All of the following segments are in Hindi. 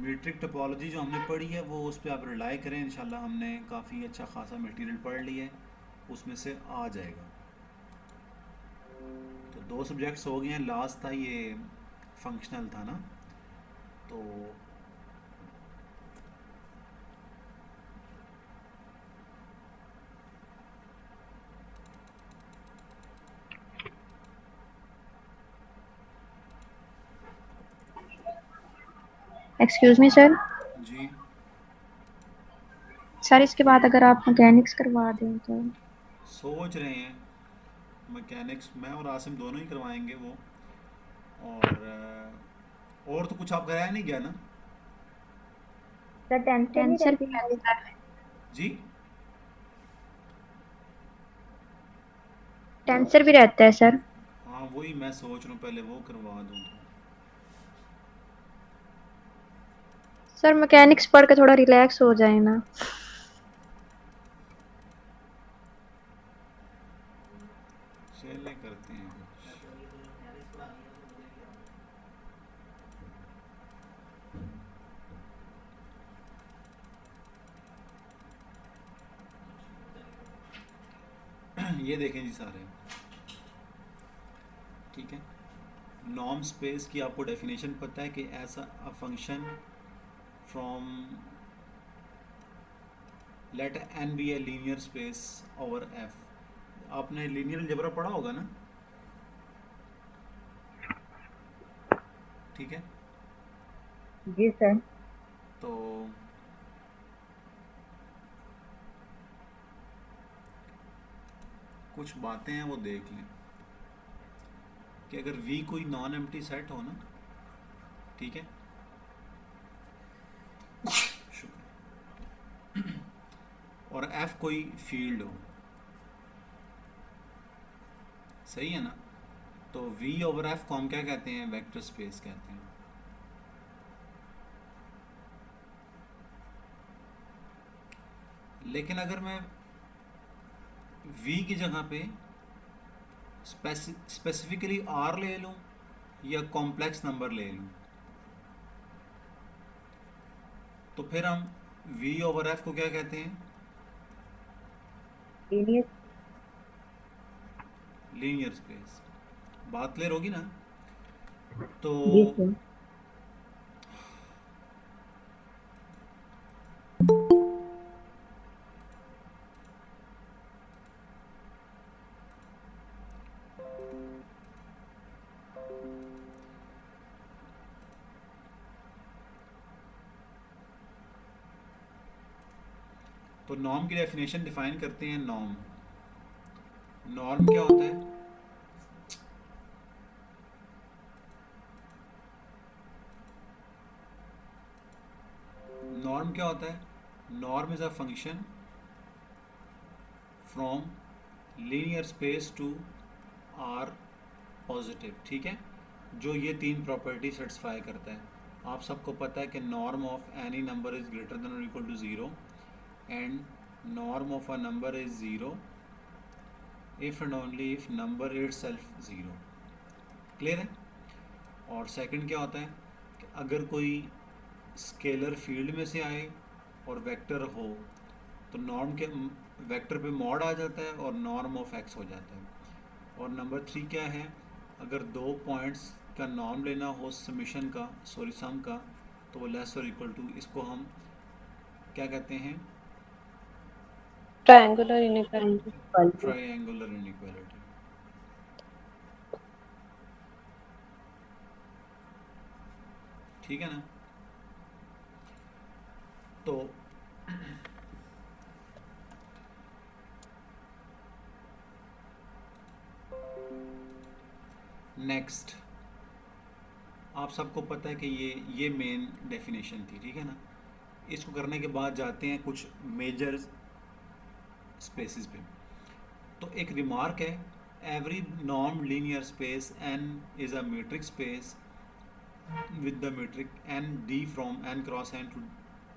मीट्रिक टोपोलॉजी जो हमने पढ़ी है वो उस पर आप रिलाई करें, इंशाल्लाह हमने काफ़ी अच्छा खासा मटेरियल पढ़ लिया है, उसमें से आ जाएगा। तो दो सब्जेक्ट्स हो गए हैं, लास्ट था ये फंक्शनल था ना। तो एक्सक्यूज मी सर। जी, सर इसके बाद अगर आप मैकेनिक्स करवा दें तो। सोच रहे हैं मैकेनिक्स मैं और आसिम दोनों ही करवाएंगे वो। और तो कुछ आप कराया नहीं गया ना? सर टेंशन नहीं टेंसर भी रहती है हमारी? सर। जी, टेंसर भी रहता है सर। हाँ वही मैं सोच रहा हूँ पहले वो करवा दूँ तो। सर मैकेनिक्स पढ़ के थोड़ा रिलैक्स हो जाए ना। चलें करते हैं कुछ। ये देखें जी सारे, ठीक है। नॉर्म स्पेस की आपको डेफिनेशन पता है कि ऐसा a function from let N be a linear space over F. आपने लीनियर अलजेब्रा पढ़ा होगा ना, ठीक है। जी सर। तो कुछ बातें हैं वो देख लें कि अगर वी कोई नॉन एम्प्टी सेट हो ना, ठीक है, शुक्र, और एफ कोई फील्ड हो, सही है ना, तो वी ओवर एफ को हम क्या कहते हैं? वेक्टर स्पेस कहते हैं। लेकिन अगर मैं वी की जगह पे स्पेसिफिकली आर ले लूँ या कॉम्प्लेक्स नंबर ले लूँ, तो फिर हम वी ओवर एफ को क्या कहते हैं? लीनियर। Linear space. बात क्लियर होगी ना? तो जी सर। तो नॉर्म की डेफिनेशन डिफाइन करते हैं। नॉर्म, नॉर्म क्या होता है? नॉर्म क्या होता है? Norm is a function from linear space to R positive, ठीक है, जो ये तीन प्रॉपर्टी सेटिस्फाई करता है। आप सबको पता है कि norm of any number is greater than और equal to zero, and norm of a number is zero if and only if number itself zero. Clear है? और सेकंड क्या होता है कि अगर कोई स्केलर फील्ड में से आए और वेक्टर हो, तो नॉर्म के वेक्टर पे मॉड आ जाता है और नॉर्म ऑफ एक्स हो जाता है। और नंबर थ्री क्या है? अगर दो पॉइंट्स का नॉर्म लेना हो समीशन का, सॉरी सम का, तो वो लेस और इक्वल टू, इसको हम क्या कहते हैं? Triangular inequality. Triangular inequality. ठीक है ना? तो नेक्स्ट, आप सबको पता है कि ये मेन डेफिनेशन थी, ठीक है ना। इसको करने के बाद जाते हैं कुछ मेजर स्पेसिस पे। तो एक रिमार्क है, every norm linear space N is a metric space with the metric n d from n cross n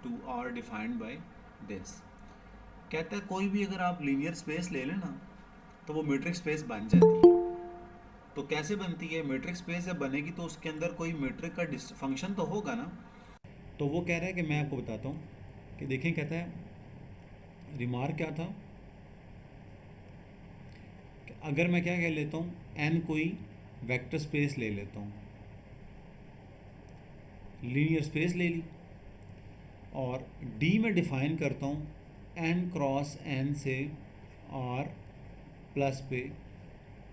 to r defined by this। कहता है कोई भी अगर आप लीनियर स्पेस ले लें ना, तो वो मीट्रिक स्पेस बन जाती है। तो कैसे बनती है मीट्रिक स्पेस? जब बनेगी तो उसके अंदर कोई मीट्रिक का फंक्शन तो होगा ना। तो वो कह रहा है कि मैं आपको बताता हूँ कि देखें, कहता है रिमार्क क्या था कि अगर मैं क्या कह लेता हूँ, एन कोई वेक्टर स्पेस ले लेता हूँ, लीनियर स्पेस ले ली, और डी में डिफाइन करता हूँ एन क्रॉस एन से आर प्लस पे।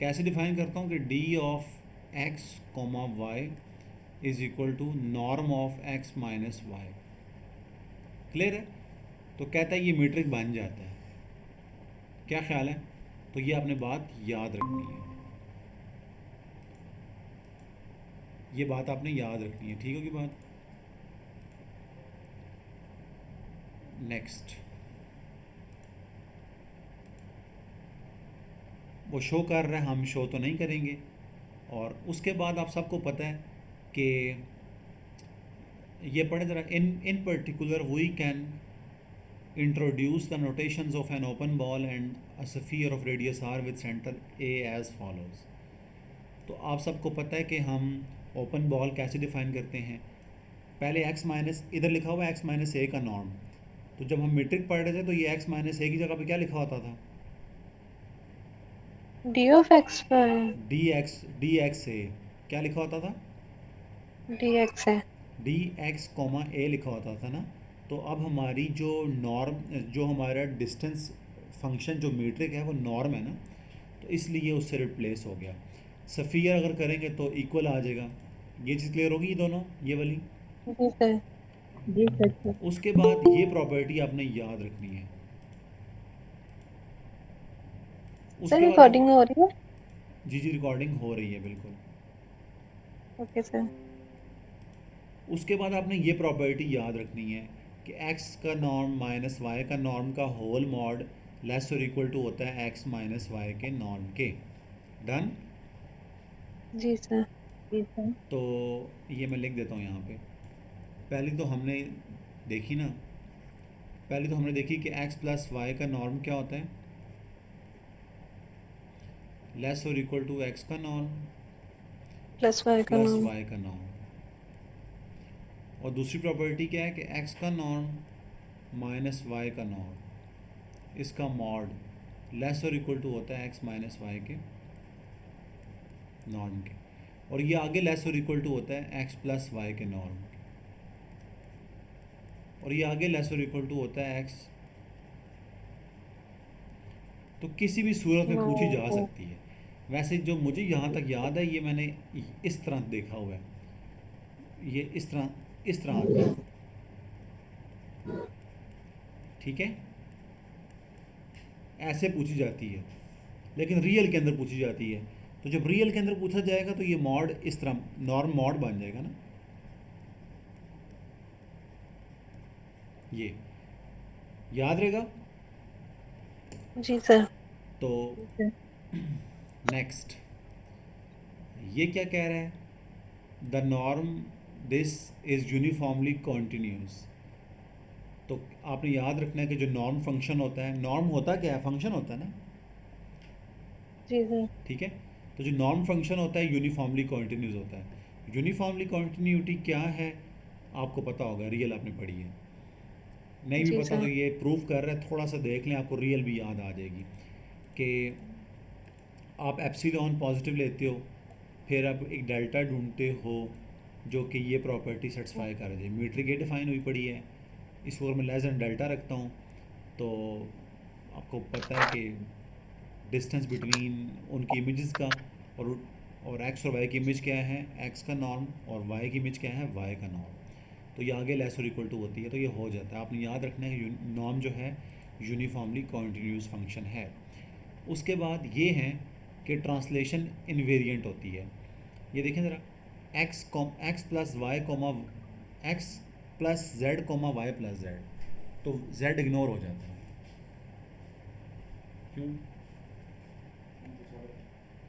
कैसे डिफाइन करता हूँ कि D of X comma Y is equal to norm of X minus Y. Clear है? तो कहता है ये मीट्रिक बन जाता है। क्या ख्याल है? तो ये आपने बात याद रखनी है, ये बात आपने याद रखनी है, ठीक होगी बात। नेक्स्ट, वो शो कर रहा है, हम शो तो नहीं करेंगे। और उसके बाद आप सबको पता है कि ये पढ़े ज़रा, in particular we can introduce the notations of an open ball and a sphere of radius r with center a as follows। तो आप सबको पता है कि हम ओपन बॉल कैसे डिफाइन करते हैं। पहले x माइनस, इधर लिखा हुआ है x माइनस ए का नॉर्म। तो जब हम मीट्रिक पढ़ रहे थे तो ये x माइनस ए की जगह पे क्या लिखा होता था? डी ऑफ एक्स पर डी एक्स ए क्या लिखा होता था? डी एक्स है। डी एक्स कॉमा ए लिखा होता था ना। तो अब हमारी जो नॉर्म, जो हमारा डिस्टेंस फंक्शन जो मीट्रिक है वो नॉर्म है ना, तो इसलिए उससे रिप्लेस हो गया। सफ़ियर अगर करेंगे तो इक्वल आ जाएगा। ये चीज़ क्लियर होगी, ये दोनों, ये वाली। जी सर। जी सर। उसके बाद ये प्रॉपर्टी आपने याद रखनी है। सर उसके बाद रिकॉर्डिंग हो रही है? जी जी रिकॉर्डिंग हो रही है बिल्कुल। Okay sir. उसके बाद आपने ये प्रॉपर्टी याद रखनी है कि x का नॉर्म माइनस y का नॉर्म का होल मॉड लेस और इक्वल टू होता है x माइनस y के नॉर्म के। डन? जी सर। जी सर। तो ये मैं लिख देता हूँ यहाँ पे। पहली तो हमने देखी ना, पहले तो हमने देखी कि x प्लस वाई का नॉर्म क्या होता है, लेस और इक्वल टू x का नॉर्म प्लस वाई का प्लस नाम। y का नॉर्म। और दूसरी प्रॉपर्टी क्या है कि x का नॉर्म माइनस y का नॉर्म, इसका मॉड लेस और इक्वल टू होता है x माइनस वाई के नॉर्म के। और ये आगे लेस और इक्वल टू होता है x प्लस वाई के नॉर्म के। और ये आगे लेस और इक्वल टू होता है x। तो किसी भी सूरत में पूछी जा सकती है। वैसे जो मुझे यहाँ तक याद है, ये मैंने इस तरह देखा हुआ है, ये इस तरह आता है, ठीक है, ऐसे पूछी जाती है, लेकिन रियल के अंदर पूछी जाती है। तो जब रियल के अंदर पूछा जाएगा तो ये मॉड इस तरह नॉर्म मॉड बन जाएगा ना, ये याद रहेगा। जी सर। तो नेक्स्ट, ये क्या कह रहा है? The norm this is uniformly continuous. तो आपने याद रखना है कि जो नॉर्म फंक्शन होता है, नॉर्म होता क्या है? फंक्शन होता है ना, जी सर। ठीक है। तो जो नॉर्म फंक्शन होता है यूनिफॉर्मली कॉन्टीन्यूस होता है। यूनिफॉर्मली कॉन्टीन्यूटी क्या है आपको पता होगा, रियल आपने पढ़ी है। नहीं भी जी पता तो सर। ये प्रूव कर रहा है, थोड़ा सा देख लें, आपको रियल भी याद आ जाएगी। कि आप एप्सिलॉन पॉजिटिव लेते हो, फिर आप एक डेल्टा ढूंढते हो जो कि ये प्रॉपर्टी सेटिस्फाई कर जाए। मीट्रिक ये डिफाइन हुई पड़ी है, इसको अगर मैं लेस दैन डेल्टा रखता हूँ तो आपको पता है कि डिस्टेंस बिटवीन उनकी इमेजेस का और एक्स और वाई की इमेज क्या है, एक्स का नॉर्म, और वाई की इमेज क्या है, वाई का नॉर्म। तो ये आगे लेस और इक्वल टू होती है, तो ये हो जाता है। आपने याद रखना है कि नॉर्म जो है यूनिफॉर्मली कॉन्टीन्यूस फंक्शन है। उसके बाद ये है कि ट्रांसलेशन इनवेरिएंट होती है। ये देखें ज़रा, X plus Y comma X plus Z comma Y plus Z, तो जेड इग्नोर हो जाता है। क्यों?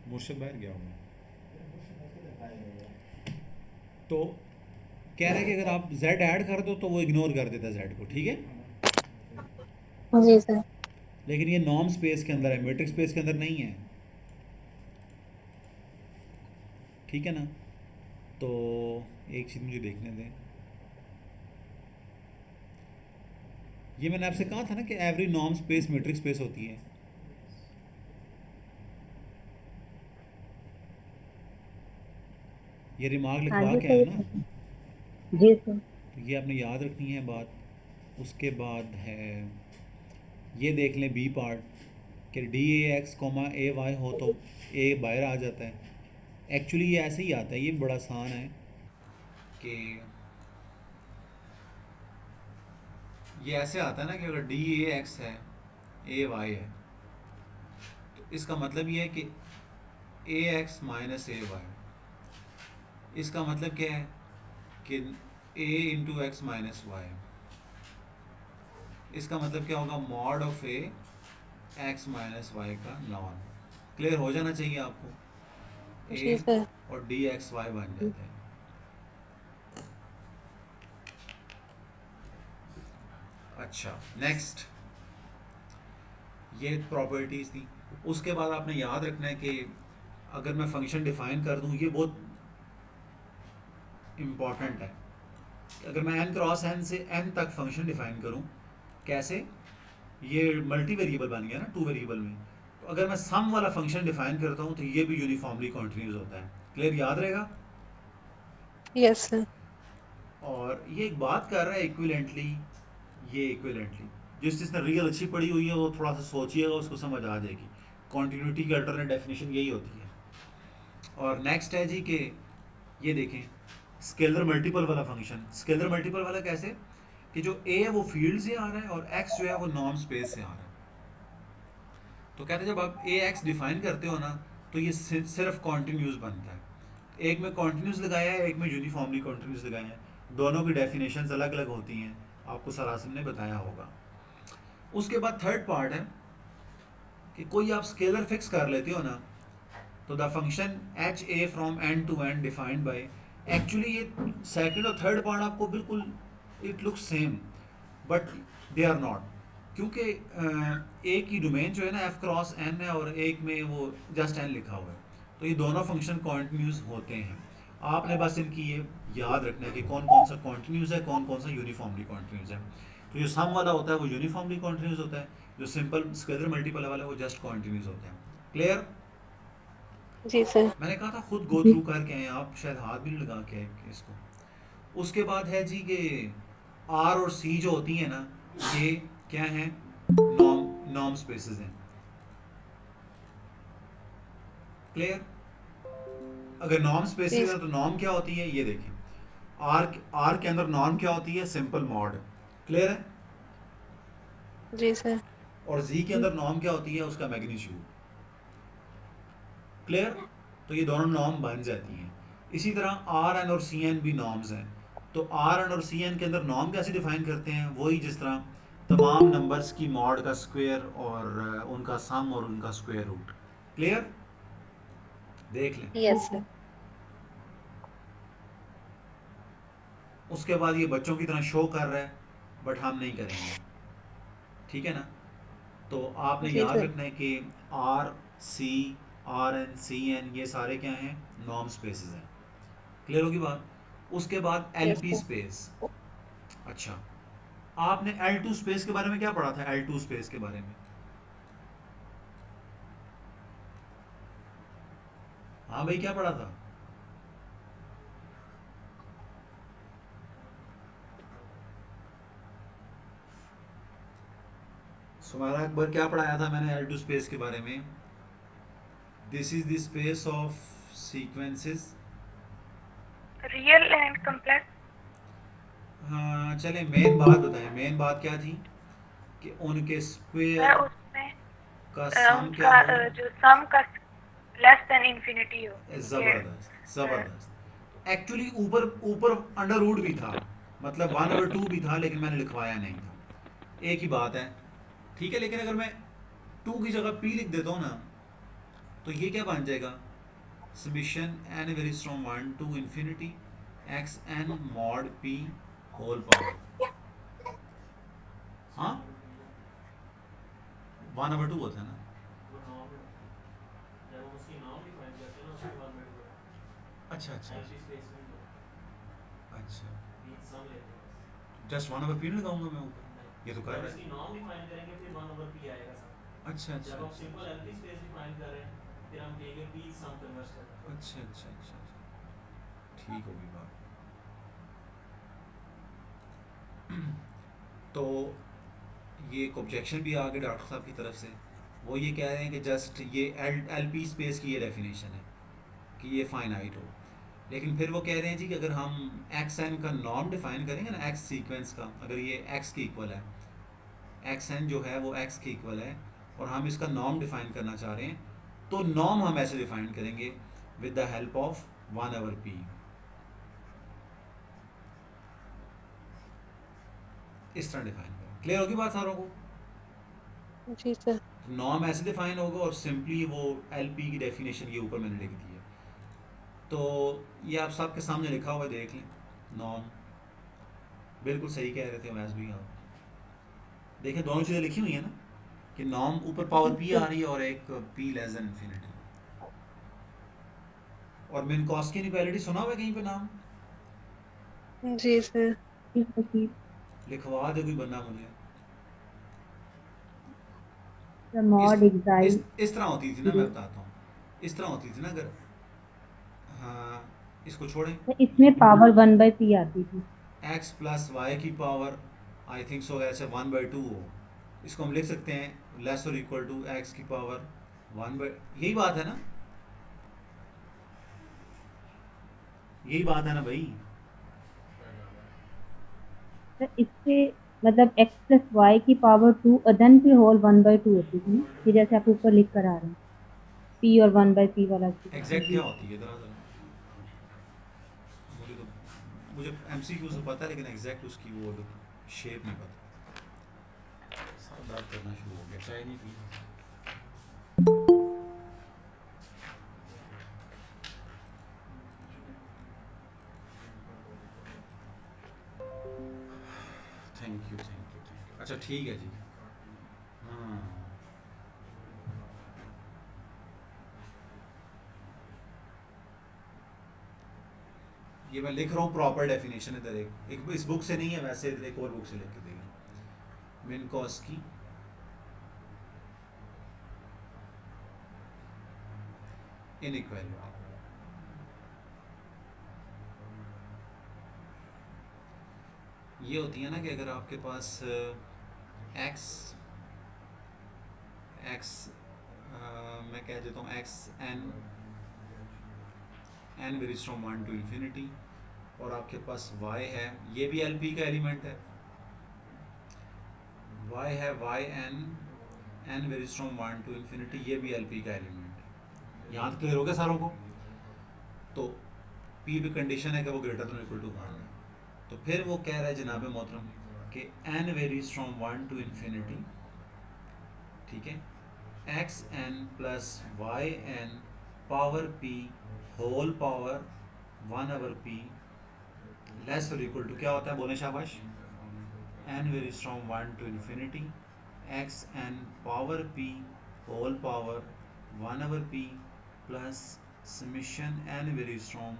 मुर्शद बाहर गया होगा। तो कह रहे हैं कि अगर आप z ऐड कर दो तो वो इग्नोर कर देता है z को, ठीक है। जी सर। लेकिन ये नॉर्म स्पेस के अंदर है, मैट्रिक्स स्पेस के अंदर नहीं है, ठीक है ना। तो एक चीज़ मुझे देखने दें, ये मैंने आपसे कहा था ना कि every norm space metric space होती है। ये रिमार्क हाँ लिखवा जी के सर, आए ये ना, पता है। जी सर। तो ये आपने याद रखनी है बात। उसके बाद है, ये देख लें बी पार्ट, कि D A X comma A Y हो तो ए बाहर आ जाता है। एक्चुअली ये ऐसे ही आता है, ये बड़ा आसान है कि ये ऐसे आता है ना कि अगर डी ए एक्स है, ए वाई है, तो इसका मतलब ये है कि A X minus A Y. इसका मतलब क्या है कि A into X minus Y. इसका मतलब क्या होगा, mod of A X minus Y का नॉर्म। क्लियर हो जाना चाहिए आपको। जी ए सर। और डी एक्स वाई बन जाते हैं। अच्छा, नेक्स्ट, ये प्रॉपर्टीज़ थी। उसके बाद आपने याद रखना है कि अगर मैं फंक्शन डिफाइन कर दूं, ये बहुत इम्पॉर्टेंट है। अगर मैं n क्रॉस n से n तक फंक्शन डिफाइन करूं, कैसे, ये मल्टी वेरिएबल बन गया ना 2 वेरिएबल में, तो अगर मैं सम वाला फंक्शन डिफाइन करता हूं तो ये भी यूनिफॉर्मली कॉन्टिन्यूस होता है। क्लियर, याद रहेगा। Yes sir. और ये एक बात कर रहा है इक्विवेलेंटली, ये इक्विवेलेंटली, जिस जिसने रियल अच्छी पढ़ी हुई है वो थोड़ा सा सोचिएगा, उसको समझ आ जाएगी। कॉन्टिन्यूटी की अल्टरनेट डेफिनेशन यही होती है। और नेक्स्ट है जी कि ये देखें, स्केलर मल्टीपल वाला फंक्शन। स्केलर मल्टीपल वाला कैसे, कि जो ए है वो फील्ड से आ रहा है और एक्स जो है वो नॉर्म स्पेस से आ रहा है। तो कहते हैं जब आप ए एक्स डिफाइन करते हो ना, तो ये सिर्फ कॉन्टिन्यूस बनता है। एक में कॉन्टिन्यूस लगाया है, एक में यूनिफॉर्मली कॉन्टिन्यूस लगाया है। दोनों की डेफिनेशंस अलग अलग होती हैं, आपको सरासिम ने बताया होगा। उसके बाद थर्ड पार्ट है कि कोई आप स्केलर फिक्स कर लेते हो ना, तो the function H A from N to N defined by, actually ये सेकंड और थर्ड पार्ट आपको बिल्कुल it looks same, but they are not. क्योंकि एक ही डोमेन जो है ना एफ क्रॉस एन है और एक में वो जस्ट एन लिखा हुआ है, तो ये दोनों फंक्शन कॉन्टिन्यूस होते हैं। आपने बस इनकी ये याद रखना है कि कौन कौन सा कॉन्टिन्यूस है, कौन कौन सा यूनिफॉर्मली कॉन्टिन्यूस है। तो जो सम वाला होता है वो यूनिफॉर्मली कॉन्टिन्यूस होता है, जो सिंपल स्केलर मल्टीपल वाला है वो जस्ट कॉन्टिन्यूस होता है। क्लियर। जी सर। मैंने कहा था खुद गो जी थ्रू करके आए, आप शायद हाथ भी नहीं लगा के आए इसको। उसके बाद है जी कि आर और सी जो होती है ना, ये क्या है, नॉर्म नॉर्म स्पेसेस हैं। क्लियर। अगर नॉर्म जी स्पेसेस है तो नॉर्म क्या होती है, ये देखिए, आर के अंदर नॉर्म क्या होती है, सिंपल मॉड। क्लियर है। जी सर। और जी के अंदर नॉर्म क्या होती है, उसका मैग्नीट्यूड। क्लियर। तो ये दोनों नॉर्म बन जाती हैं। इसी तरह आर एन और सी एन भी नॉर्म्स हैं। तो आर एन और सी एन के अंदर नॉर्म कैसे डिफाइन करते हैं, वही जिस तरह तमाम नंबर्स की मॉड का स्क्वायर और उनका सम और उनका स्क्वायर रूट। क्लियर। देख लें। Yes sir. उसके बाद ये बच्चों की तरह शो कर रहा है, बट हम नहीं करेंगे, ठीक है ना। तो आपने जी याद सर। रखना है कि R C, R N C N ये सारे क्या हैं, नॉर्म स्पेसेस हैं। क्लियर होगी बात। उसके बाद L yes P sir. Space. अच्छा, आपने एल टू स्पेस के बारे में क्या पढ़ा था, एल टू स्पेस के बारे में। हाँ भाई, क्या पढ़ा था। सुमारा अकबर, क्या पढ़ाया था मैंने एल टू स्पेस के बारे में। This is the space of sequences. Real and complex. हाँ चले, मेन बात बताएं, मेन बात क्या थी कि उनके स्क्वायर उसमें का सम क्या उनका हो। जो सम का लेस देन इंफिनिटी हो। ये ज़बरदस्त ज़बरदस्त। एक्चुअली ऊपर ऊपर अंडर रूट भी था, मतलब 1/2 भी था, लेकिन मैंने लिखवाया नहीं था। एक ही बात है, ठीक है। लेकिन अगर मैं 2 की जगह p लिख देता हूँ ना, तो ये क्या बन जाएगा, summation n varies from 1 to infinity X N mod p whole power. हाँ, 1/2 होता है ना। अच्छा अच्छा अच्छा, जस्ट 1/p लगाऊंगा मैं ऊपर। ये तो कर जब रहा इसकी है। नॉर्म डिफाइन करेंगे फिर 1/p आएगा सर। अच्छा अच्छा जब हम अच्छा सिंपल एम्प्टी स्पेस डिफाइन कर रहे हैं फिर हम कहेंगे p सम कन्वर्स कर रहा है। अच्छा अच्छा अच्छा अच्छा, ठीक होगी बात। तो ये एक ऑब्जेक्शन भी आ गया डॉक्टर साहब की तरफ से, वो ये कह रहे हैं कि जस्ट ये एल पी स्पेस की ये डेफिनेशन है कि ये फाइनाइट हो, लेकिन फिर वो कह रहे हैं जी कि अगर हम एक्स एन का नॉर्म डिफाइन करेंगे ना एक्स सीक्वेंस का, अगर ये एक्स के इक्वल है, एक्स एन जो है वो एक्स के इक्वल है और हम इसका नॉर्म डिफाइन करना चाह रहे हैं, तो नॉर्म हम ऐसे डिफाइन करेंगे with the help of 1/p। इस तरह डिफाइन करें। क्लियर होगी बात सारों को? जी सर। नॉर्म ऐसे डिफाइन होगा और सिंपली वो एल पी की डेफिनेशन ये ऊपर मैंने लिख दी है, तो ये आप सबके सामने लिखा हुआ है, देख लें। नॉर्म बिल्कुल सही कह रहे थे वैस भी आप देखिए, दोनों चीज़ें लिखी हुई हैं ना कि नॉर्म ऊपर पावर पी आ रही है और एक पी लेस देन इन्फिनिटी। और मिनकॉस्की इनइक्वालिटी सुना हुआ है कहीं पे नाम? जी सर। लिखवा दे कोई बंदा मुझे। इस मॉड एग्जाइल इस तरह होती थी ना, मैं बताता हूँ, इस तरह होती थी ना, अगर हाँ इसको छोड़ें, इसमें पावर 1/p आती थी। एक्स प्लस वाई की पावर आई थिंक सो ऐसे 1/2 हो, इसको हम लिख सकते हैं लेस और इक्वल टू एक्स की पावर 1/, यही बात है ना, यही बात है ना भाई। तो इससे मतलब x प्लस वाई की पावर 2 अदन पे होल 1/2 होती थी ना, कि जैसे आप ऊपर लिख कर आ रहे हैं p और 1/p वाला एग्जैक्ट क्या जी। होती है जरा जरा, मुझे तो मुझे एमसीक्यू से पता है लेकिन एग्जैक्ट उसकी वो शेप नहीं पता। सर दर्द करना शुरू हो गया, चाय नहीं P. Thank you thank you thank you. अच्छा ठीक है जी। हाँ ये मैं लिख रहा हूँ प्रॉपर डेफिनेशन, इधर एक इस बुक से नहीं है वैसे, इधर एक और बुक से लिख के देगा, मिनकॉस्की इनइक्वालिटी। ये होती है ना कि अगर आपके पास एक्स एक्स मैं कह देता हूँ X N N varies from 1 to infinity, और आपके पास वाई है, ये भी एल पी का एलिमेंट है, वाई है Y N N varies from 1 to infinity, ये भी एल पी का एलिमेंट है। यहाँ तक क्लियर हो गया सारों को? तो पी भी कंडीशन है कि वो ग्रेटर देन इक्वल टू 1 है। तो फिर वो कह रहा है जनाब मोहतरम कि N varies from 1 to infinity, ठीक है, X N plus Y N power P whole power 1/p less और इक्वल टू क्या होता है, बोले शाबाश, N varies from 1 to infinity X N power P whole power 1/p plus summation N varies from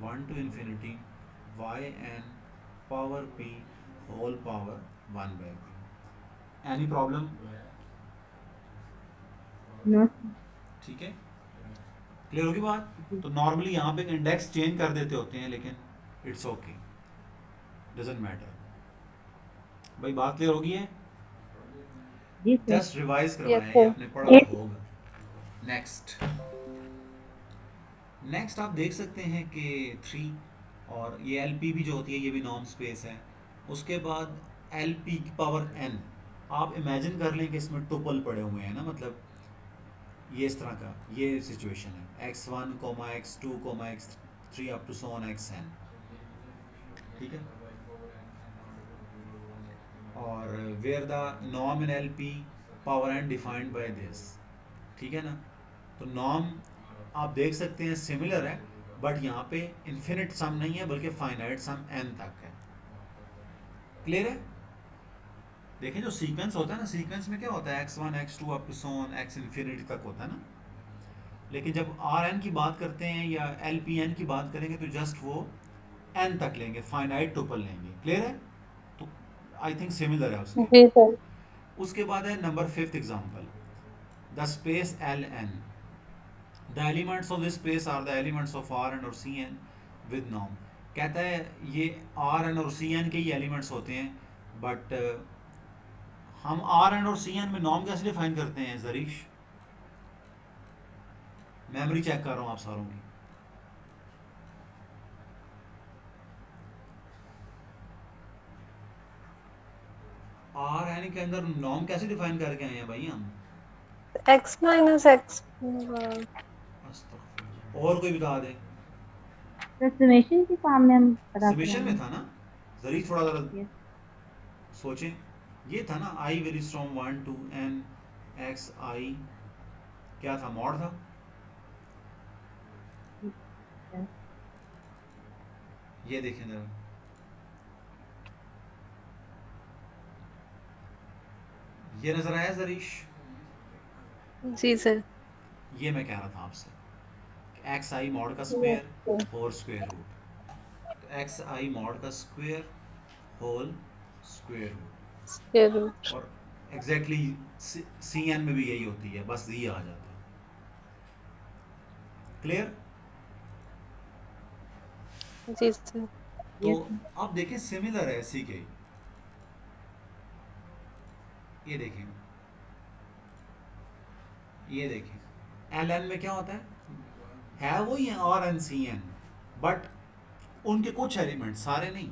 1 to infinity Y N power p whole power 1/p। Any problem? No ठीक है, क्लियर होगी बात? तो नॉर्मली यहाँ पे इंडेक्स चेंज कर देते होते हैं लेकिन इट्स ओके, डजंट मैटर। भाई बात क्लियर होगी है? जी सर। जस्ट रिवाइज करवाएं, Yes ये sir. आपने पढ़ा हुआ होगा। नेक्स्ट नेक्स्ट आप देख सकते हैं कि 3, और ये एल पी भी जो होती है ये भी नॉर्म स्पेस है। उसके बाद एल पी की पावर एन, आप इमेजिन कर लें कि इसमें टुपल पड़े हुए हैं ना, मतलब ये इस तरह का ये सिचुएशन है, x1 x2 x3 up to so on xn, ठीक है, और where the norm in L P power N defined by this, ठीक है ना। तो नॉर्म आप देख सकते हैं सिमिलर है, बट यहाँ पे इन्फिनिट सम नहीं है बल्कि फाइनाइट सम n तक है। क्लियर है? देखें जो सीक्वेंस होता है ना, सीक्वेंस में क्या होता है, x1 x2 up to so on x infinity तक होता है ना, लेकिन जब आर एन की बात करते हैं या एल पी एन की बात करेंगे तो जस्ट वो एन तक लेंगे, फाइनाइट टुपल लेंगे। क्लियर है? तो आई थिंक सिमिलर है उसके। जी सर। उसके बाद है number 5th example, the space L N, the elements of this space are the elements of R N और सी एन विद नॉर्म। कहता है ये आर एन और सी एन के ही एलिमेंट्स होते हैं, बट हम आर एन और सी एन में नॉर्म कैसे डिफाइन करते हैं जरीश? मेमोरी चेक कर रहा हूँ आप सारों की। आर एन के अंदर नॉर्म कैसे डिफाइन करके आए हैं भाई हम? x minus x. अस्तगफिरुल्लाह। और कोई बता दे। तो समेशन के फॉर्म में हम बता समेशन में था ना जरीश, थोड़ा ज़रा Yes. सोचें। ये था ना I varies from 1 to n x I, क्या था? मॉड था। ये देखें जरा, ये नजर आया जरीश? जी सर। ये मैं कह रहा था आपसे, एक्स आई मॉड का स्क्वायर और स्क्वायर रूट। तो एक्स आई मॉड का स्क्वायर होल स्क्वायर रूट, ये रूट। और एग्जैक्टली सी एन में भी यही होती है, बस ये आ जाता है। क्लियर? जी सर। तो आप देखें सिमिलर है सी के। ये देखें, ये देखें एल एन में क्या होता है वही है R N C N, but उनके कुछ एलिमेंट, सारे नहीं।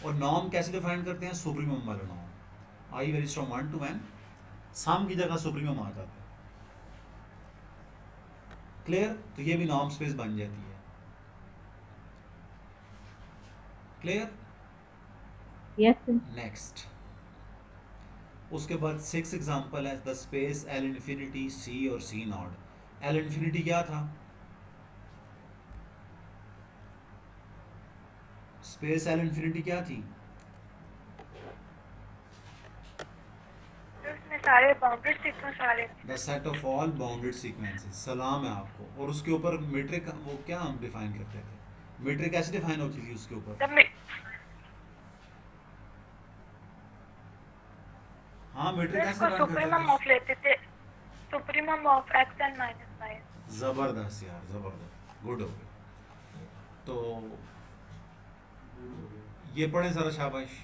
और नॉर्म कैसे डिफाइन करते हैं? सुप्रीमम वाला norm, I varies from 1 to n, सम की जगह सुप्रीमम आ जाता है। क्लियर? तो ये भी नॉर्म स्पेस बन जाती है। क्लियर? Yes, sir. नेक्स्ट, उसके बाद 6 एग्जांपल है, द स्पेस एल इन्फिनिटी सी और सी नॉट। एल इन्फिनिटी क्या था? स्पेस एल इन्फिनिटी क्या थी? तो उसमें सारे बाउंडेड सीक्वेंस आ रहे थे। The set of all bounded sequences. सलाम है आपको। और उसके ऊपर मीट्रिक, वो क्या हम डिफाइन करते थे? मीट्रिक कैसे डिफाइन होती थी उसके ऊपर? तब मैं हाँ, मीट्रिक कैसे इसको डिफाइन करते सुप्रीमम थे? ऑफ लेते थे, supremum of X N minus Y. जबरदस्त यार, जबरदस्त, गुड हो गए। तो ये पढ़े जरा, शाबाश।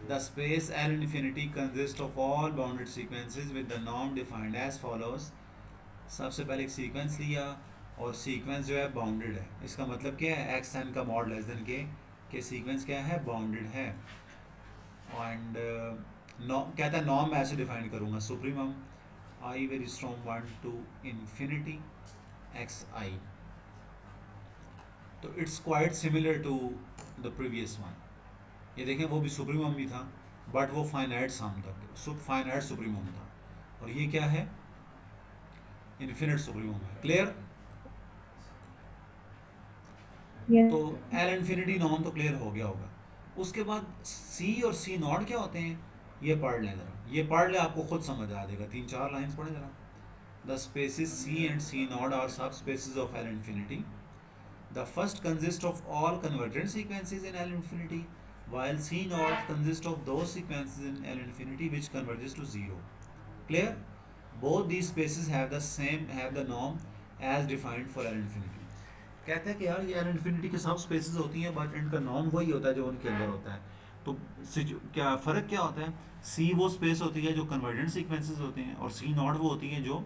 The space L infinity consists of all bounded sequences with the norm defined as follows। सबसे पहले एक सीक्वेंस लिया, और सीक्वेंस जो है बाउंडेड है। इसका मतलब क्या है? एक्स एन का मॉड लेस देन के सीक्वेंस क्या है? बाउंडेड है। एंड कहता है नॉर्म मैं ऐसे डिफाइन करूँगा, supremum I varies from 1 to infinity x I. तो it's quite similar to the previous one. ये देखें, वो भी सुप्रीमम भी था, बट वो फाइनाइट सम तक, फाइनाइट सुप्रीमम था। और ये क्या है? इन्फिनिट सुप्रीमम है। क्लियर? Yes. तो एल इन्फिनिटी नॉर्म तो क्लियर हो गया होगा। उसके बाद सी और सी नॉट क्या होते हैं? ये पढ़ लें ज़रा, ये पढ़ ले, आपको खुद समझ आ जाएगा। 3-4 लाइन्स पढ़े ज़रा। The spaces C and C naught are subspaces of L infinity. The first consist of all convergent sequences in L infinity, while C naught consists of those sequences in L infinity which converges to 0. Clear? Both these spaces have the norm as defined for L infinity. कहते हैं कि यार ये L infinity के सब spaces होती हैं, बट इनका नॉर्म वही होता है जो उनके अंदर होता है। तो क्या फ़र्क क्या होता है? C वो स्पेस होती है जो कन्वर्जेंट सीक्वेंसेस होते हैं, और C नॉट वो होती है जो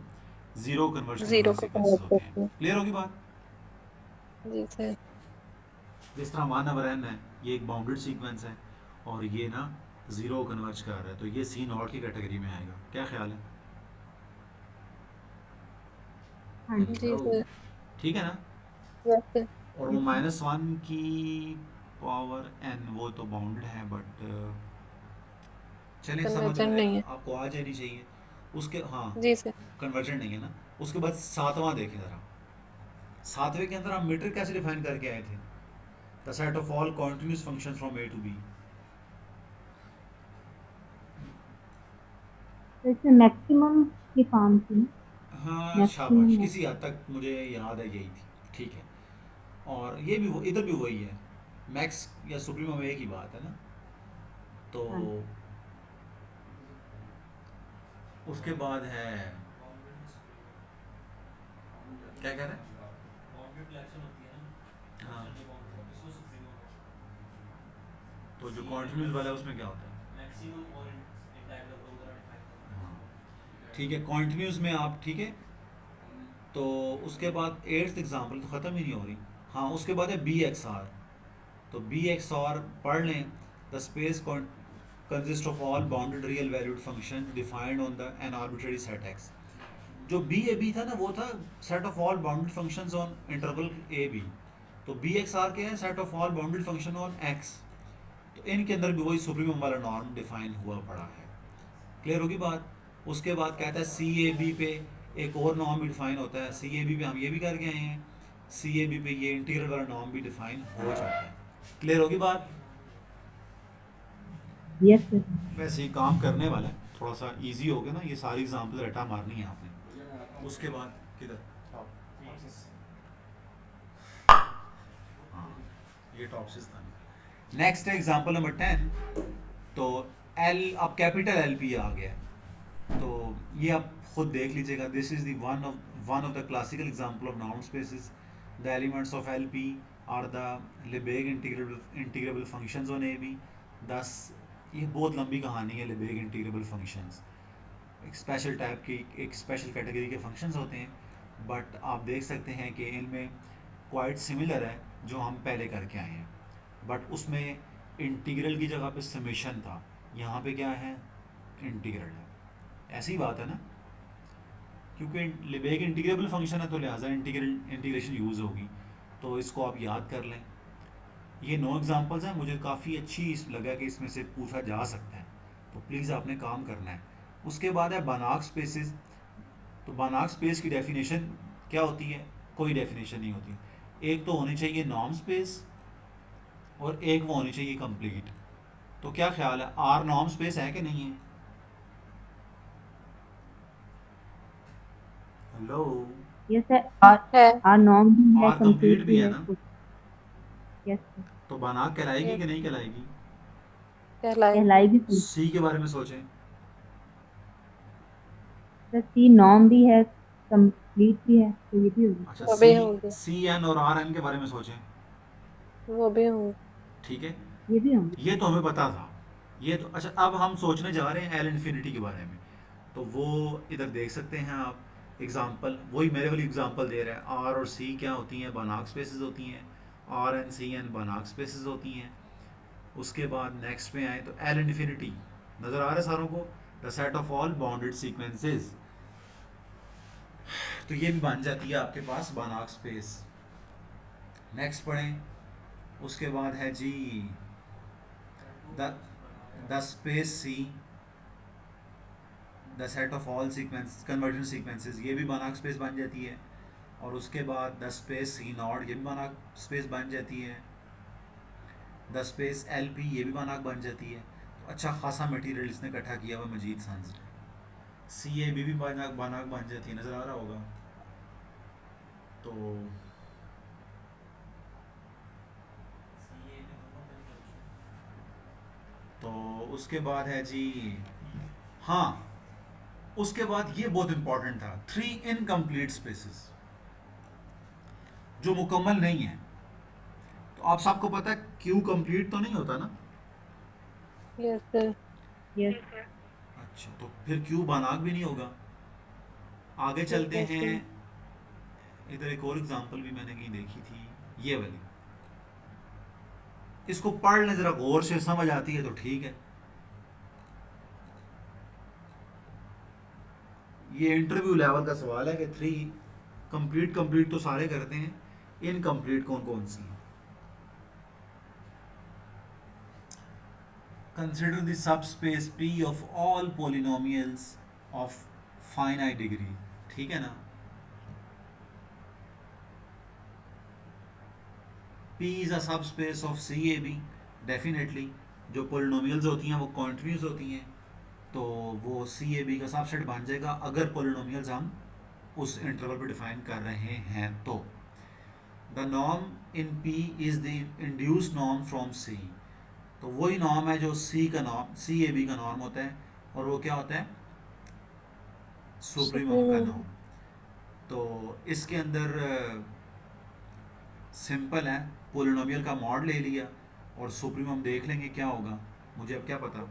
जीरो कन्वर्जेंट जीरो को सीक्वेंसेस convert होते करते हैं। हैं। क्लियर होगी बात? जी सर। जिस तरह 1 over n है, ये एक बाउंडेड सीक्वेंस है, और ये ना ज़ीरो कन्वर्ज कर रहा है, तो ये सी नॉट की कैटेगरी में आएगा। क्या ख्याल है? हाँ जी। जी सर। ठीक है ना? Yes sir. और वो -1 की पावर n वो तो बाउंडेड है, बट चलिए समझ कन्वर्जन में नहीं है। आपको आ जानी चाहिए। उसके हाँ, जी सर। कन्वर्जन नहीं है ना। उसके बाद 7वां देखें ज़रा। 7वें के अंदर हम मीट्रिक कैसे डिफाइन करके आए थे? The set of all continuous functions from A to B। तो इसमें मैक्सिमम की फॉर्म थी। हाँ शाबाश, किसी हद तक मुझे याद है यही थी। ठीक है। और ये भी इधर भी वही है, मैक्स या सुप्रीमम एक ही बात है ना। तो हाँ उसके बाद है, क्या कह रहे हैं? बाउंडेड रिलेशन होती है ना, हाँ, रिलेशन बाउंडेड, इसको सुप्रीमम तो जो कॉन्टिन्यूस वाला है उसमें क्या होता है? मैक्सिमम और इंटाइगर वगैरह डिफाइन करना। हाँ, ठीक है, कॉन्टिन्यूस में आप, ठीक है। तो उसके बाद एट्थ एग्जाम्पल तो ख़त्म ही नहीं हो रही। हाँ, उसके बाद है बी एक्स आर। तो बी एक्स आर पढ़ लें। The space consist of all bounded real valued function defined on the an arbitrary set X. जो बी ए बी था ना, वो था set of all bounded functions on interval A B. तो बी एक्स आर के हैं set of all bounded function on X. तो इनके अंदर भी वही सुप्रीमम वाला नॉर्म डिफाइन हुआ पड़ा है। क्लियर होगी बात? उसके बाद कहता है सी ए बी पे एक और नॉर्म भी डिफाइन होता है। सी ए बी पे हम ये भी करके आए हैं, सी ए बी पे ये इंटीग्रल वाला नॉर्म भी डिफाइन हो जाता है। क्लियर होगी बात? Yes sir. वैसे ही काम करने वाला है, थोड़ा सा इजी हो गया ना, ये सारी एग्जाम्पल रटा मारनी है आपने। उसके बाद किधर? हाँ, ये टॉपसिस था। नेक्स्ट है एग्जाम्पल नंबर 10। तो एल, अब कैपिटल एल पी आ गया, तो ये आप खुद देख लीजिएगा। This is the one of the classical example of norm spaces. The elements of L P are the Lebesgue integrable functions on A B. 10, ये बहुत लंबी कहानी है। लेबेग इंटीग्रेबल फंक्शंस एक स्पेशल टाइप की, एक स्पेशल कैटेगरी के फंक्शंस होते हैं, बट आप देख सकते हैं कि इनमें क्वाइट सिमिलर है जो हम पहले करके आए हैं, बट उसमें इंटीग्रल की जगह पे समेशन था, यहाँ पे क्या है? इंटीग्रल है। ऐसी बात है ना, क्योंकि लेबेग इंटीग्रेबल फंक्शन है तो लिहाजा इंटीग्रेशन यूज़ होगी। तो इसको आप याद कर लें। ये 9 एग्जांपल्स हैं, मुझे काफ़ी अच्छी लगा कि इसमें से पूछा जा सकता है, तो प्लीज़ आपने काम करना है। उसके बाद है बानाक स्पेसेस। तो बानाक स्पेस की डेफिनेशन क्या होती है? कोई डेफिनेशन नहीं होती। एक तो होनी चाहिए नॉर्म स्पेस और एक वो होनी चाहिए कंप्लीट। तो क्या ख्याल है, आर नॉर्म स्पेस है कि नहीं है? हेलो? Yes sir. आर है। आर नॉर्म भी है, आर कंप्लीट कंप्लीट भी भी है है। ना? Yes sir. तो बानाक कहलाएगी ये कि नहीं कहलाएगी? कहलाएगी। कहलाएगी सर। सी के बारे में सोचें। सर सी नॉर्म भी है, कंप्लीट भी है, तो ये भी होगी। अच्छा, वो सी भी होंगे। सी एन और आर एन के बारे में सोचें। वो भी होंगे। ठीक है, ये भी होंगे। ये तो हमें पता था। ये तो अच्छा, अब हम सोचने जा रहे हैं एल इन्फिनिटी के बारे में। तो वो इधर देख सकते हैं आप एग्जाम्पल, वही मेरे वाली एग्जाम्पल दे रहा है। आर और सी क्या होती हैं? बानाक स्पेसेस होती हैं। R N C N Banach spaces होती हैं। उसके बाद नेक्स्ट में आए तो एल इन्फिनिटी नज़र आ रहा है सारों को? The set of all bounded sequences. तो ये भी बन जाती है आपके पास बानाक स्पेस। नेक्स्ट पढ़ें। उसके बाद है जी the the space C, the set of all sequence convergent sequences, ये भी बानाक स्पेस बन जाती है। और उसके बाद द स्पेस सी नॉट, ये भी बानाक स्पेस बन जाती है। द स्पेस एल पी, ये भी बानाक बन जाती है। तो अच्छा खासा मटेरियल इसने इकट्ठा किया हुआ मजीद सांस। सी ए बी भी बानाक बन जाती है, नज़र आ रहा होगा। तो तो उसके बाद है जी, हाँ, उसके बाद ये बहुत इंपॉर्टेंट था, 3 इनकम्प्लीट स्पेसेस जो मुकम्मल नहीं है। तो आप सबको पता है क्यू कंप्लीट तो नहीं होता ना? Yes sir. यस। अच्छा, तो फिर क्यू बानाक भी नहीं होगा। आगे चलते यस हैं। सर। इधर एक और एग्जांपल भी मैंने कहीं देखी थी, ये वाली। इसको पढ़ लें जरा गौर से, समझ आती है तो ठीक है। ये इंटरव्यू लेवल का सवाल है कि 3 कंप्लीट तो सारे करते हैं, इनकम्प्लीट कौन कौन सी हैं? Consider the subspace P of all polynomials of finite degree. ठीक है ना? P is a subspace of CAB definitely. जो पोलिनोमियल्स होती हैं वो कॉन्टिन्यूस होती हैं, तो वो CAB का सबसेट बन जाएगा अगर पोलिनोमियल्स हम उस इंटरवल पर डिफाइन कर रहे हैं। तो the norm in P is the induce norm from C. तो वही नॉर्म है जो सी का नॉर्म, सी ए बी का नॉर्म होता है, और वो क्या होता है, सुप्रीमम का सुप्रीमम। नॉर्म। तो इसके अंदर सिंपल है, पोलिनोमियल का मॉड ले लिया और सुप्रीमम देख लेंगे क्या होगा, मुझे अब क्या पता।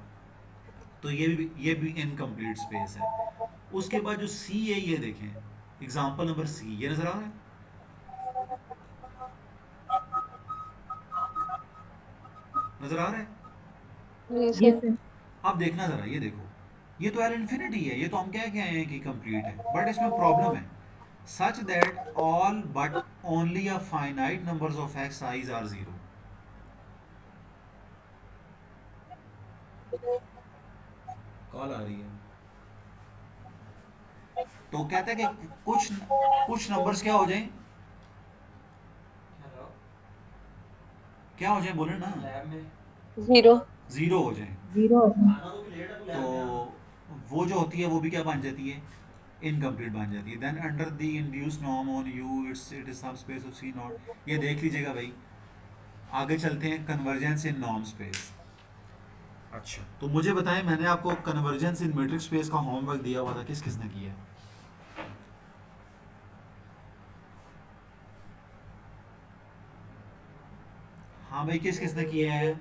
तो ये भी इनकम्प्लीट स्पेस है। उसके बाद जो सी है, ये देखें एग्जांपल नंबर सी, ये नजर आ रहा है, नजर आ रहा है। जी जी सर। सर। अब देखना ज़रा, ये देखो, ये तो एल इन्फिनिटी है, ये तो हम कह के आए हैं कि कंप्लीट है, बट इसमें प्रॉब्लम है, such that all but only a finite numbers of x i's are zero. Call आ रही है। तो कहता है कि कुछ कुछ नंबर्स क्या हो जाएं, हेलो क्या हो जाए, बोले ना, लैब में जीरो। ज़ीरो हो जाएं। 0 आना तो लेट है तू तो लैब में आ। वो जो होती है वो भी क्या बन जाती है, इनकम्प्लीट बन जाती है। Then under the induce norm on U it is subspace of C not. ये देख लीजिएगा भाई। आगे चलते हैं, कन्वर्जेंस इन नॉर्म स्पेस। अच्छा, तो मुझे बताएं, मैंने आपको कन्वर्जेंस इन मैट्रिक्स स्पेस का होमवर्क दिया हुआ था, किस किसने किया है? हाँ भाई, किस किसने किया है?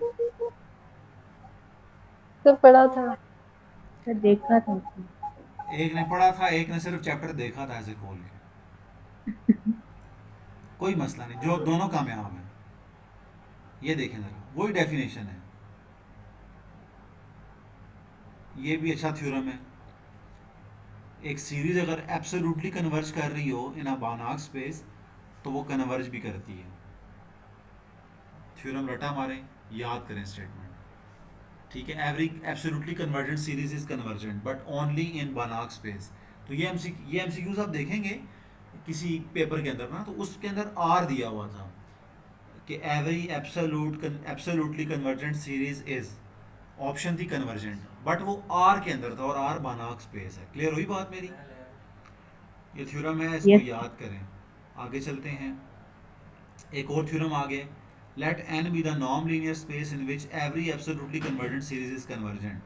तो पढ़ा था। सर देखा था उसमें। एक ने पढ़ा था, एक ने सिर्फ चैप्टर देखा था ऐसे खोल के। कोई मसला नहीं, जो दोनों कामयाब हैं। ये देखें जरा, वही डेफिनेशन है, ये भी अच्छा थ्योरम है। एक सीरीज अगर एब्सोल्युटली कन्वर्ज कर रही हो इन अ बानाक स्पेस, तो वो कन्वर्ज भी करती है। थ्योरम रटा मारें, याद करें स्टेटमेंट, ठीक है। Every absolutely convergent series is convergent but only in Banach space. तो ये एमसीक्यूज आप देखेंगे किसी पेपर के अंदर ना, तो उसके अंदर आर दिया हुआ था कि every absolutely convergent series is, option थी कन्वर्जेंट, बट वो आर के अंदर था, और आर बानाक स्पेस है। क्लियर हुई बात मेरी? मैं लैब। ये थ्योरम है, इसको यस। याद करें। आगे चलते हैं, एक और थ्योरम आगे, let n be the norm linear space in which every absolutely convergent series is convergent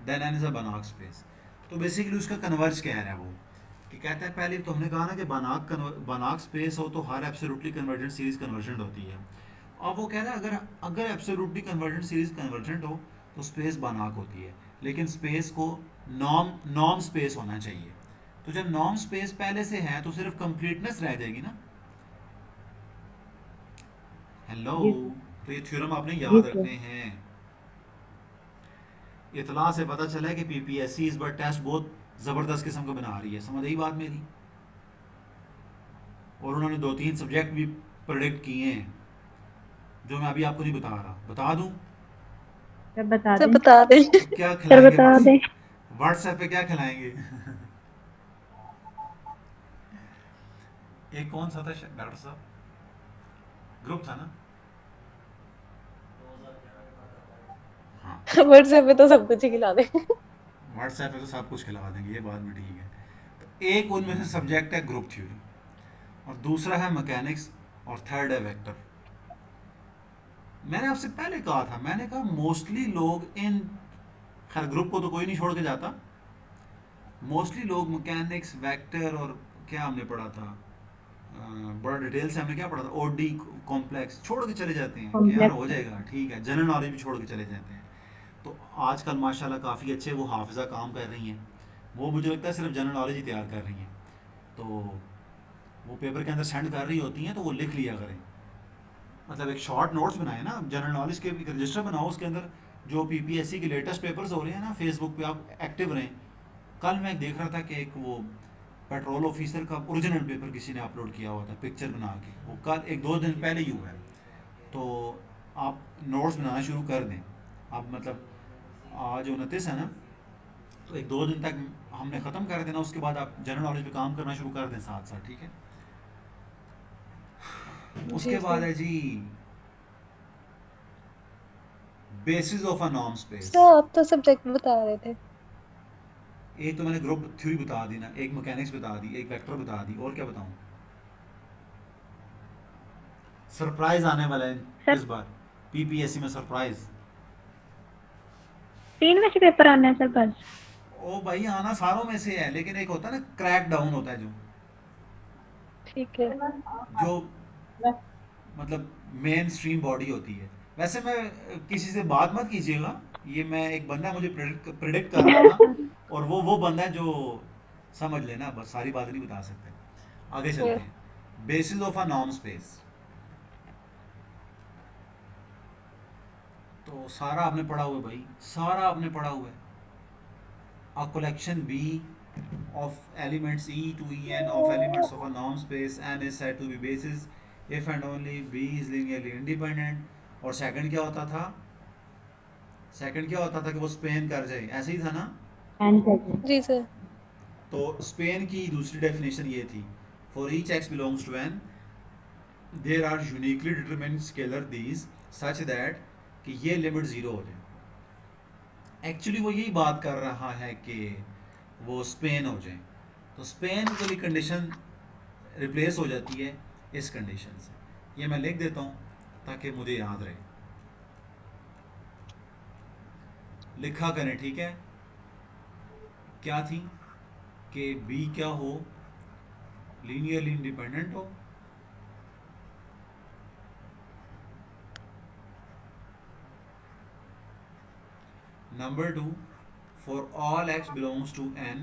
then n is a Banach space. तो बेसिकली उसका कन्वर्ज कह रहा है वो, कि कहता है, पहले तो हमने कहा ना कि बनाक स्पेस हो तो हर एब्सोल्युटली कन्वर्जेंट सीरीज कन्वर्जेंट होती है। अब वो कह रहा है अगर अगर एब्सोल्युटली कन्वर्जेंट सीरीज कन्वर्जेंट हो तो स्पेस बनाक होती है, लेकिन स्पेस को नॉर्म नॉर्म स्पेस होना चाहिए। तो जब नॉर्म स्पेस पहले से है तो सिर्फ कंप्लीटनेस रह जाएगी ना। हेलो, जी सर। तो ये थ्योरम आपने जी याद सर। रखने हैं। इतला से पता चला है कि पीपीएससी इस बार टेस्ट बहुत ज़बरदस्त किस्म का बना रही है, समझ आई बात मेरी? और उन्होंने 2-3 सब्जेक्ट भी प्रोडिक्ट किए हैं जो मैं अभी आपको नहीं बता रहा, बता दूं? सर बता तो दें। बता दे। क्या सर खिलाएंगे बता दें। व्हाट्सएप पे क्या खिलाएंगे? एक कौन सा था डॉक्टर साहब, ग्रुप था ना? 2011 के बाद आता है। हाँ, व्हाट्सएप पे तो सब कुछ ही खिला दे। व्हाट्सएप पे तो सब कुछ खिला देंगे, ये बात भी ठीक है। तो एक उनमें से सब्जेक्ट है ग्रुप थ्योरी, और दूसरा है मैकेनिक्स, और थर्ड है वेक्टर। मैंने आपसे पहले कहा था, मैंने कहा मोस्टली लोग इन, खैर ग्रुप को तो कोई नहीं छोड़ के जाता, मोस्टली लोग मैकेनिक्स, वेक्टर, और क्या हमने पढ़ा था, बड़ा डिटेल से हमने क्या पढ़ा था, ओडी कॉम्प्लेक्स, छोड़ के चले जाते हैं कि यार हो कॉम्प्लेक्स। जाएगा, ठीक है, जनरल नॉलेज भी छोड़ के चले जाते हैं। तो आजकल माशाल्लाह काफ़ी अच्छे वो हाफिज़ा काम कर रही हैं, वो मुझे लगता है सिर्फ जनरल नॉलेज ही तैयार कर रही हैं। तो वो पेपर के अंदर सेंड कर रही होती हैं, तो वो लिख लिया करें, मतलब एक शॉर्ट नोट्स बनाए ना, जनरल नॉलेज के एक रजिस्टर बनाओ, उसके अंदर जो पीपीएससी के लेटेस्ट पेपर्स हो रहे हैं ना, फेसबुक पे आप एक्टिव रहें। कल मैं देख रहा था कि एक वो पेट्रोल ऑफिसर का ओरिजिनल पेपर किसी ने अपलोड किया हुआ था पिक्चर बना के, वो कल 1-2 दिन पहले ही हुआ है। तो आप नोट्स बनाना शुरू कर दें, आप मतलब आज 29 है ना, तो 1-2 दिन तक हमने ख़त्म कर देना, उसके बाद आप जनरल नॉलेज पे काम करना शुरू कर दें साथ साथ, ठीक है। उसके जी बाद सर। है जी basis of a norm space. Sir आप तो सब्जेक्ट बता रहे थे। एक तो मैंने ग्रुप थ्योरी बता दी ना, एक मैकेनिक्स बता दी, एक वेक्टर बता दी, और क्या बताऊं? सरप्राइज आने वाला है सर इस बार पीपीएससी में, सरप्राइज। 3 में से पेपर आना है सर बस। ओ भाई आना सारों में से है, लेकिन एक होता है ना क्रैक डाउन होता है ठीक है। जो मतलब मेन स्ट्रीम बॉडी होती है। वैसे मैं किसी से बात मत कीजिएगा, ये मैं एक बंदा मुझे प्रिडिक्ट कर रहा था, और वो बंदा है जो समझ लेना, बस सारी बात नहीं बता सकते। आगे चलते Yes. हैं। Basis of a norm space, तो सारा आपने पढ़ा हुआ है भाई, सारा आपने पढ़ा हुआ है। A collection B of elements E to En of elements of a norm space N is said to be basis if and only B is linearly independent। और सेकंड क्या होता था? सेकंड क्या होता था कि वो स्पेन कर जाए, ऐसे ही था ना? एंड करते जी सर। तो स्पेन की दूसरी डेफिनेशन ये थी, for each x belongs to n there are uniquely determined scalar these such that कि ये लिमिट ज़ीरो हो जाए। एक्चुअली वो यही बात कर रहा है कि वो स्पेन हो जाए, तो स्पेन वाली कंडीशन रिप्लेस हो जाती है इस कंडीशन से। ये मैं लिख देता हूँ ताकि मुझे याद रहे, लिखा करें, ठीक है? क्या थी कि बी क्या हो, लीनियरली इंडिपेंडेंट हो, number 2 for all x belongs to n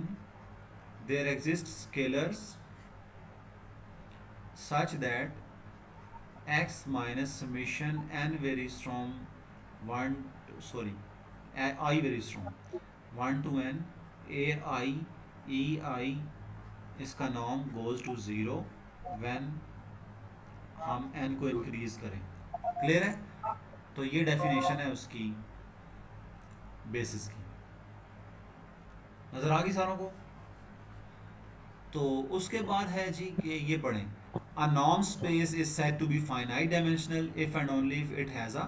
there exist scalars such that x minus summation n varies from 1 sorry I varies from 1 to n a I e I इसका नॉर्म गोज टू 0 व्हेन हम n को इंक्रीज करें। क्लियर है? तो ये डेफिनेशन है उसकी बेसिस की। नजर आ गई सारों को? तो उसके बाद है जी कि ये पढ़ें, a norm space is said to be finite dimensional if and only if it has a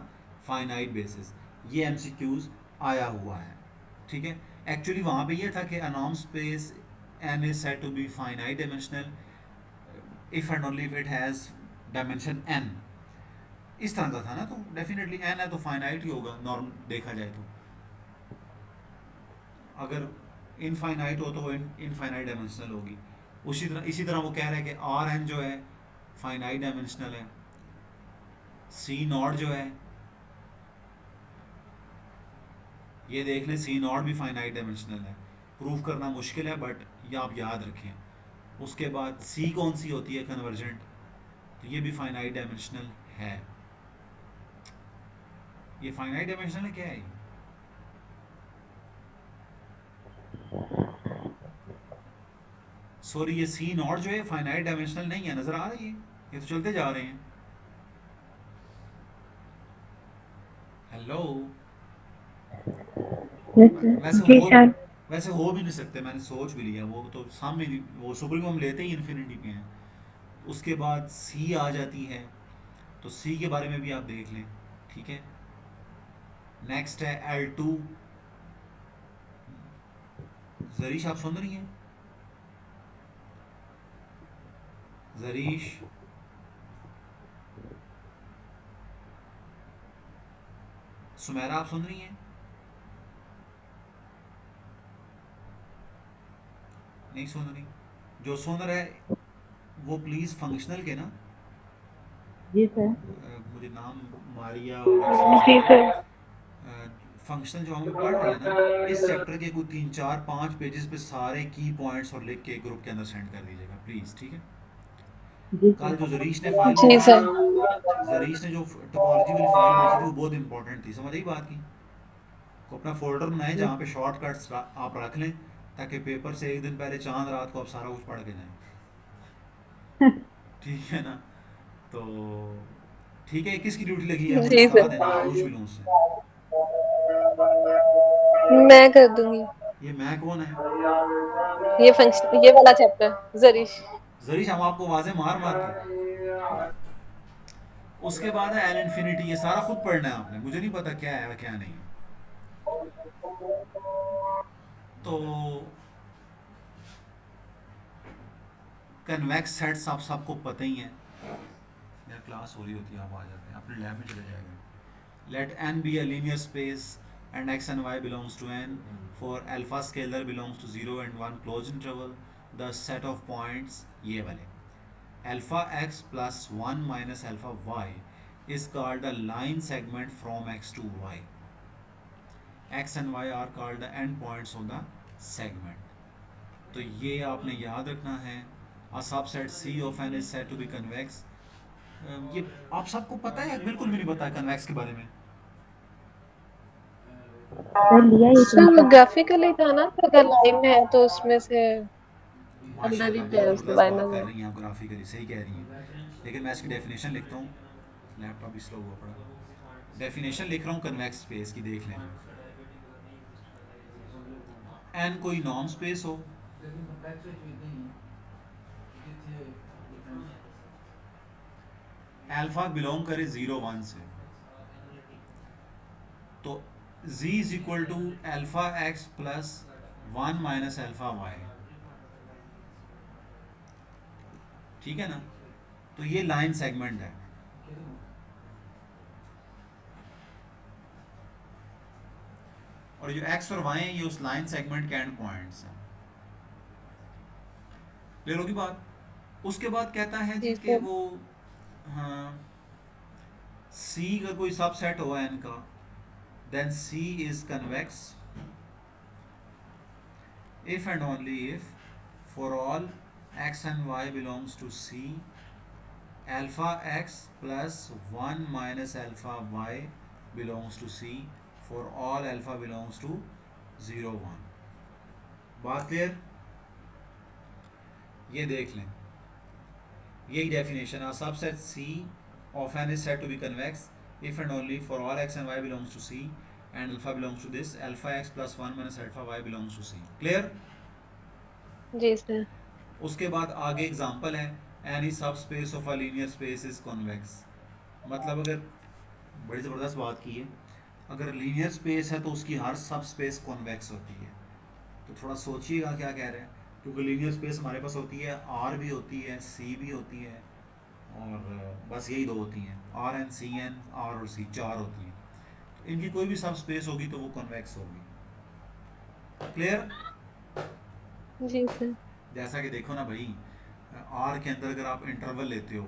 finite basis. ये एमसीक्यूज आया हुआ है, ठीक है? एक्चुअली वहाँ पे ये था कि a norm space N is said to be finite dimensional if and only if it has dimension N, इस तरह का था ना। तो डेफिनेटली एन है तो फाइनाइट ही होगा, नॉर्म देखा जाए तो। अगर इनफाइनाइट हो तो वो इनफाइनाइट डायमेंशनल होगी। इसी तरह वो कह रहे हैं कि आर एन जो है फाइनाइट डायमेंशनल है, सी नॉट जो है ये देख लें, सी नॉट भी फाइनाइट डायमेंशनल है। प्रूव करना मुश्किल है बट ये आप याद रखें। उसके बाद सी कौन सी होती है कन्वर्जेंट, तो ये भी फाइनाइट डायमेंशनल है। ये फाइनाइट डायमेंशनल है, क्या है ये? सॉरी, ये सी नॉट जो है फाइनाइट डायमेंशनल नहीं है, नजर आ रही है? ये तो चलते जा रहे हैं। हेलो, जी सर। वैसे हो भी नहीं सकते, मैंने सोच भी लिया, वो तो सामने वो सुप्रीम हम लेते ही इन्फिनिटी पे हैं। उसके बाद सी आ जाती है, तो सी के बारे में भी आप देख लें, ठीक है? नेक्स्ट है L2। जरीश आप सुन रही हैं? जरीश, सुमेरा आप सुन रही हैं? नहीं सुन रही? जो सुन रहे वो प्लीज़ फंक्शनल के ना, जी सर। मुझे नाम मारिया और जी सर। फंक्शनल जो हम पढ़ रहे हैं ना, इस चैप्टर के कोई 3 4 5 पेजेस पे सारे की पॉइंट्स और लिख के ग्रुप के अंदर सेंड कर दीजिएगा प्लीज़, ठीक है? जी कल जो सर। जरीश ने फाइल जी भेजी सर। थी, जरीश ने जो टोपोलॉजी वाली फाइल भेजी थी वो बहुत इंपॉर्टेंट थी, समझ आई बात की? को अपना फोल्डर बनाएं जहाँ पे शॉर्टकट्स आप रख लें, ताकि पेपर से एक दिन पहले चांद रात को आप सारा कुछ पढ़ के जाएं, ठीक है ना? तो ठीक है, किसकी ड्यूटी लगी है मुझे जी बता सर। देना, पूछ भी लूँ उससे। मैं कर दूंगी। ये मैं कौन है? ये फंक्शन, ये वाला चैप्टर जरीश। जरीश, हम आपको आवाज़ें मार मार के। उसके बाद है एल इन्फिनिटी, ये सारा खुद पढ़ना है आपने, मुझे नहीं पता क्या है क्या नहीं। तो कन्वेक्स सेट्स आप सबको पता ही हैं, यार क्लास हो रही होती है, आप आ जाते हैं, अपने लैब में चले जाएंगे. Let n be a linear space and x and y belongs to n. For alpha scalar belongs to 0 and 1 closed interval, the set of points ये वाले alpha x plus 1 minus alpha y is called a line segment from x to y. X and y are called the end points of the segment. तो ये आपने याद रखना है. A subset C of n is said to be convex. ये आप सबको पता है, बिल्कुल भी नहीं पता है convex के बारे में. सर लिया ये सर वो ग्राफिकली था ना, तो अगर लाइन है तो उसमें से अंदर ही माशाल्लाह पे है बहुत उसके ज़बरदस्त बारे बात में. कर रही हैं आप, ग्राफिकली सही कह रही हैं. लेकिन मैं इसकी डेफिनेशन लिखता हूँ, लैपटॉप भी स्लो हुआ पड़ा. डेफिनेशन लिख रहा हूँ कन्वेक्स स्पेस की, देख लें. एन कोई नॉर्म स्पेस हो, अल्फा बिलोंग करे 0 1 से, तो z is equal to alpha X plus 1 minus alpha Y. ठीक है ना. तो ये लाइन सेगमेंट है. और जो x और y हैं ये उस लाइन सेगमेंट के एंड पॉइंट्स हैं. ले लो की बात. उसके बाद कहता है जी जी कि सर. वो हाँ C का कोई सबसेट हो n का, then C is convex if and only if for all x and y belongs to C, alpha x plus 1 minus alpha y belongs to C for all alpha belongs to 0 1. बात क्लियर. ये देख लें, यही definition. A subset C of n is said to be convex if and only for all x and y belongs to C and alpha belongs to this, alpha x plus 1 minus alpha y belongs to C. Clear. जी सर. उसके बाद आगे एग्जांपल है, any subspace of a linear space is convex. मतलब अगर बड़ी ज़बरदस्त बात की है, अगर लीनियर स्पेस है तो उसकी हर सब स्पेस कॉन्वेक्स होती है. तो थोड़ा सोचिएगा क्या कह रहे हैं, क्योंकि लीनियर स्पेस हमारे पास होती है, आर भी होती है, सी भी होती है, और बस यही दो होती हैं, R N C N. R और सी 4 होती हैं. तो इनकी कोई भी सब स्पेस होगी तो वो कॉन्वेक्स होगी. क्लियर. जी सर. जैसा कि देखो ना भाई, आर के अंदर अगर आप इंटरवल लेते हो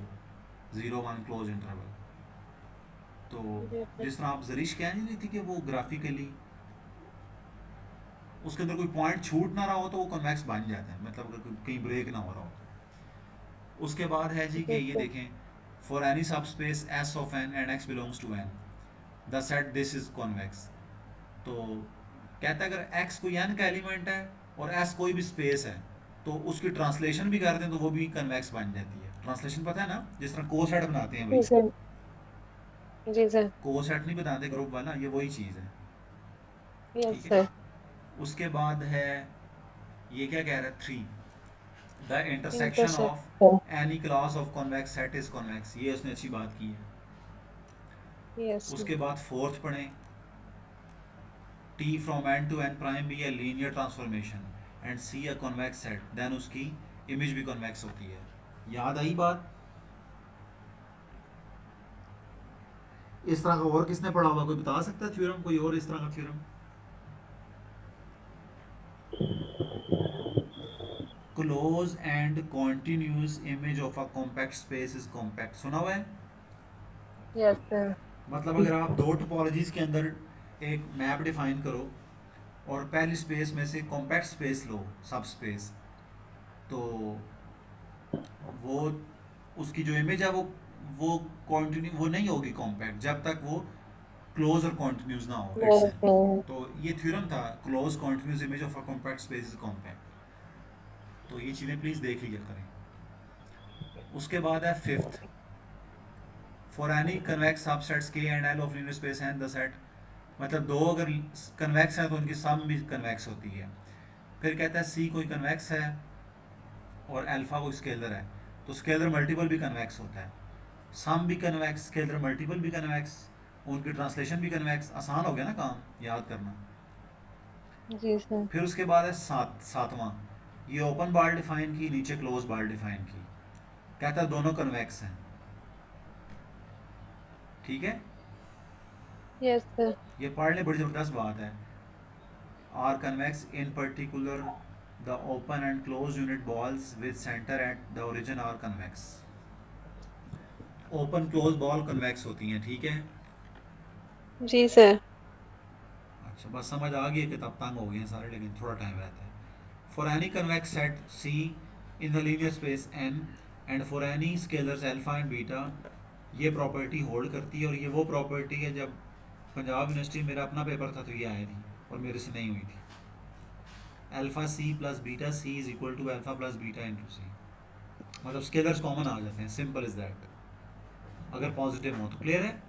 0 1 क्लोज इंटरवल, तो जिस तरह आप जरिश कह नहीं रही थी कि वो ग्राफिकली उसके अंदर कोई पॉइंट छूट ना रहा हो तो वो कन्वेक्स बन जाता है, मतलब अगर कहीं ब्रेक ना हो रहा हो. उसके बाद है जी कि ये देखें, for any subspace S of N and X belongs to N, the set this is convex. तो कहता है अगर एक्स कोई एन का एलिमेंट है और एस कोई भी स्पेस है, तो उसकी ट्रांसलेशन भी करते हैं तो वो भी कन्वेक्स बन जाती है. ट्रांसलेशन पता है ना, जिस तरह को सेट बनाते हैं जी भाई, सर. जी सर. को सेट नहीं बनाते ग्रुप वाला, ये वही चीज़ है. यस ठीक है. सर. उसके बाद है ये क्या कह रहा है 3, the intersection Intersection. Of any class of convex set is convex. ये उसने अच्छी बात की है. यस. उसके बाद फोर्थ पढ़ें, T from n to n prime भी a linear transformation and C a convex set, then उसकी इमेज भी convex होती है. याद आई बात. इस तरह का और किसने पढ़ा हुआ, कोई बता सकता है थ्योरम, कोई और इस तरह का theorem. Close and continuous image of a compact space is compact. सुना हुआ है. Yes sir. मतलब अगर आप दो टोपोलॉजीज के अंदर एक मैप डिफाइन करो और पहली स्पेस में से कॉम्पैक्ट स्पेस लो, सब स्पेस, तो वो उसकी जो इमेज है वो कॉन्टिन्यू वो नहीं होगी कॉम्पैक्ट जब तक वो क्लोज और कॉन्टिन्यूस ना हो इट्स. तो ये थ्योरम था, close continuous image of a compact space is compact. तो ये चीज़ें प्लीज़ देख लिया करें. उसके बाद है fifth, for any convex subsets K and L of linear space and the set, मतलब दो अगर कन्वेक्स हैं तो उनकी सम भी कन्वेक्स होती है. फिर कहता है सी कोई कन्वेक्स है और अल्फा कोई स्केलर है, तो स्केलर मल्टीपल भी कन्वेक्स होता है. सम भी कन्वेक्स, स्केलर मल्टीपल भी कन्वेक्स, उनकी ट्रांसलेशन भी कन्वेक्स. आसान हो गया ना काम याद करना. जी सर. फिर उसके बाद है सातवां, ये ओपन बार डिफाइन की, नीचे क्लोज बार डिफाइन की. कहता है दोनों कन्वेक्स हैं. ठीक है, यस सर। ये पढ़ ले, बड़ी ज़बरदस्त बात है। Are convex in particular the open and close unit balls with centre at the origin are convex. Open close ball convex होती हैं, ठीक है। जी सर। अच्छा, बस समझ आ गई है कि तब तंग हो गए हैं सारे, लेकिन थोड़ा टाइम रहता है। For any convex set C in the linear space N and for any scalars alpha and beta, ये प्रॉपर्टी होल्ड करती है। और ये वो प्रॉपर्टी है, जब पंजाब यूनिवर्सिटी में मेरा अपना पेपर था तो ये आई थी और मेरे से नहीं हुई थी। Alpha C plus beta C is equal to alpha plus beta into C, मतलब स्केलर्स कॉमन आ जाते हैं, सिंपल इज दैट, अगर पॉजिटिव हो तो। क्लियर है?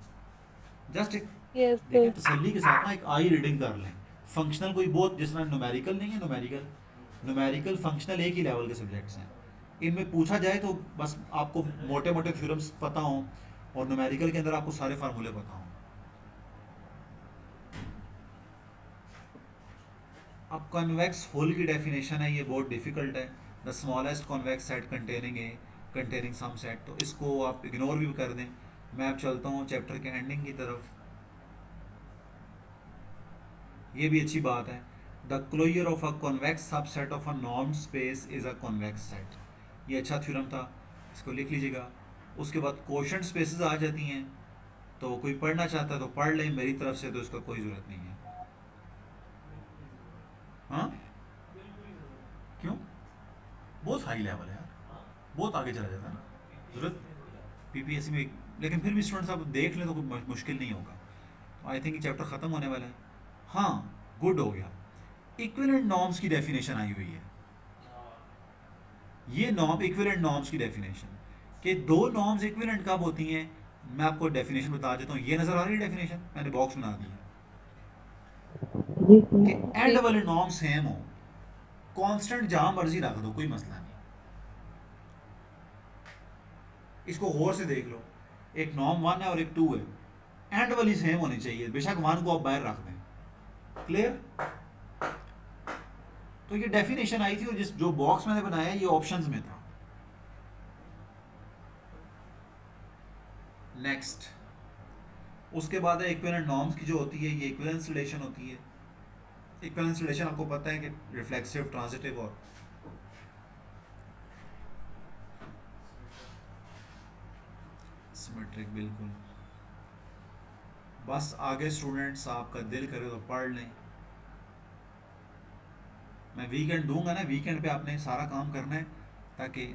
जस्ट एक यस देखें सर। तसल्ली के साथ ना, एक आई रीडिंग कर लें। फंक्शनल कोई बहुत, जिस तरह न्यूमेरिकल नहीं है, न्यूमेरिकल फंक्शनल एक ही लेवल के सब्जेक्ट्स हैं। इनमें पूछा जाए तो बस आपको मोटे मोटे थ्योरम्स पता हों और न्यूमेरिकल के अंदर आपको सारे फार्मूले पता हों। अब कन्वेक्स होल की डेफिनेशन है, ये बहुत डिफिकल्ट है। The smallest convex set containing some set, तो इसको आप इग्नोर भी कर दें। मैं अब चलता हूँ चैप्टर के एंडिंग की तरफ। ये भी अच्छी बात है। The closure of a convex subset of a norm space is a convex set, ये अच्छा थ्योरम था, इसको लिख लीजिएगा। उसके बाद कोशेंट स्पेसेस आ जाती हैं, तो कोई पढ़ना चाहता है तो पढ़ लें, मेरी तरफ से तो इसका कोई ज़रूरत नहीं है। हाँ, क्यों? बहुत हाई लेवल है यार, बहुत आगे चला जाता है ना, ज़रूरत पीपीएससी में। लेकिन फिर भी स्टूडेंट्स आप देख लें तो कोई मुश्किल नहीं होगा। तो आई थिंक ये चैप्टर ख़त्म होने वाला है। हाँ, गुड हो गया। इक्विवेलेंट नॉर्म्स की डेफिनेशन आई हुई है। ये नॉर्म इक्विवेलेंट नॉर्म्स की डेफिनेशन, कि दो नॉर्म्स इक्विवेलेंट कब होती हैं, मैं आपको डेफिनेशन बता देता हूँ। ये नज़र आ रही है डेफिनेशन, मैंने बॉक्स बना दी है। जी कि सर। एंड जी वाले नॉर्म सेम हो, कांस्टेंट जहां मर्जी रख दो, कोई मसला नहीं। इसको गौर से देख लो, एक नॉर्म 1 है और एक 2 है, एंड वाली सेम होनी चाहिए, बेशक 1 को आप बाहर रख दें। क्लियर? तो ये डेफिनेशन आई थी, और जो बॉक्स मैंने बनाया ये ऑप्शंस में था। नेक्स्ट, उसके बाद है इक्विवेलेंट नॉर्म्स की जो होती है, ये इक्विवेलेंस रिलेशन होती है। इक्विवेलेंस रिलेशन आपको पता है कि रिफ्लेक्सिव, ट्रांजिटिव और सिमेट्रिक, बिल्कुल। बस आगे स्टूडेंट्स आपका दिल करे तो पढ़ लें। मैं वीकेंड दूंगा ना, वीकेंड पे आपने सारा काम करना है, ताकि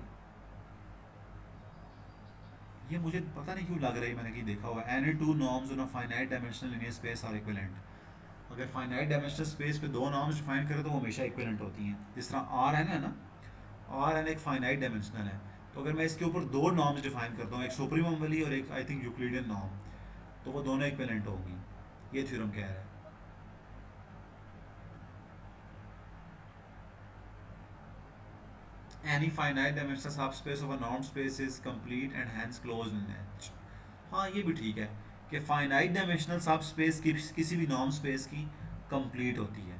ये मुझे पता नहीं क्यों लग रहा है, मैंने कहीं देखा हुआ, any two norms in a finite dimensional linear space are equivalent. अगर फाइनाइट डायमेंशनल स्पेस पे दो नॉर्म्स डिफाइन करें तो वो हमेशा इक्विवेलेंट होती हैं। जिस तरह आर एन है ना, आर एन एक फाइनाइट डायमेंशनल है, तो अगर मैं इसके ऊपर दो नॉर्म्स डिफाइन करता हूँ, एक सुप्रीमम वाली और एक आई थिंक यूक्लिडियन नॉर्म, तो वो दोनों इक्विवेलेंट होगी। ये थ्योरम कह रहा है। Any finite dimensional subspace of a normed space is complete and hence closed in H। हाँ, ये भी ठीक है कि फाइनाइट डायमेंशनल सब स्पेस की किसी भी नॉर्म स्पेस की कंप्लीट होती है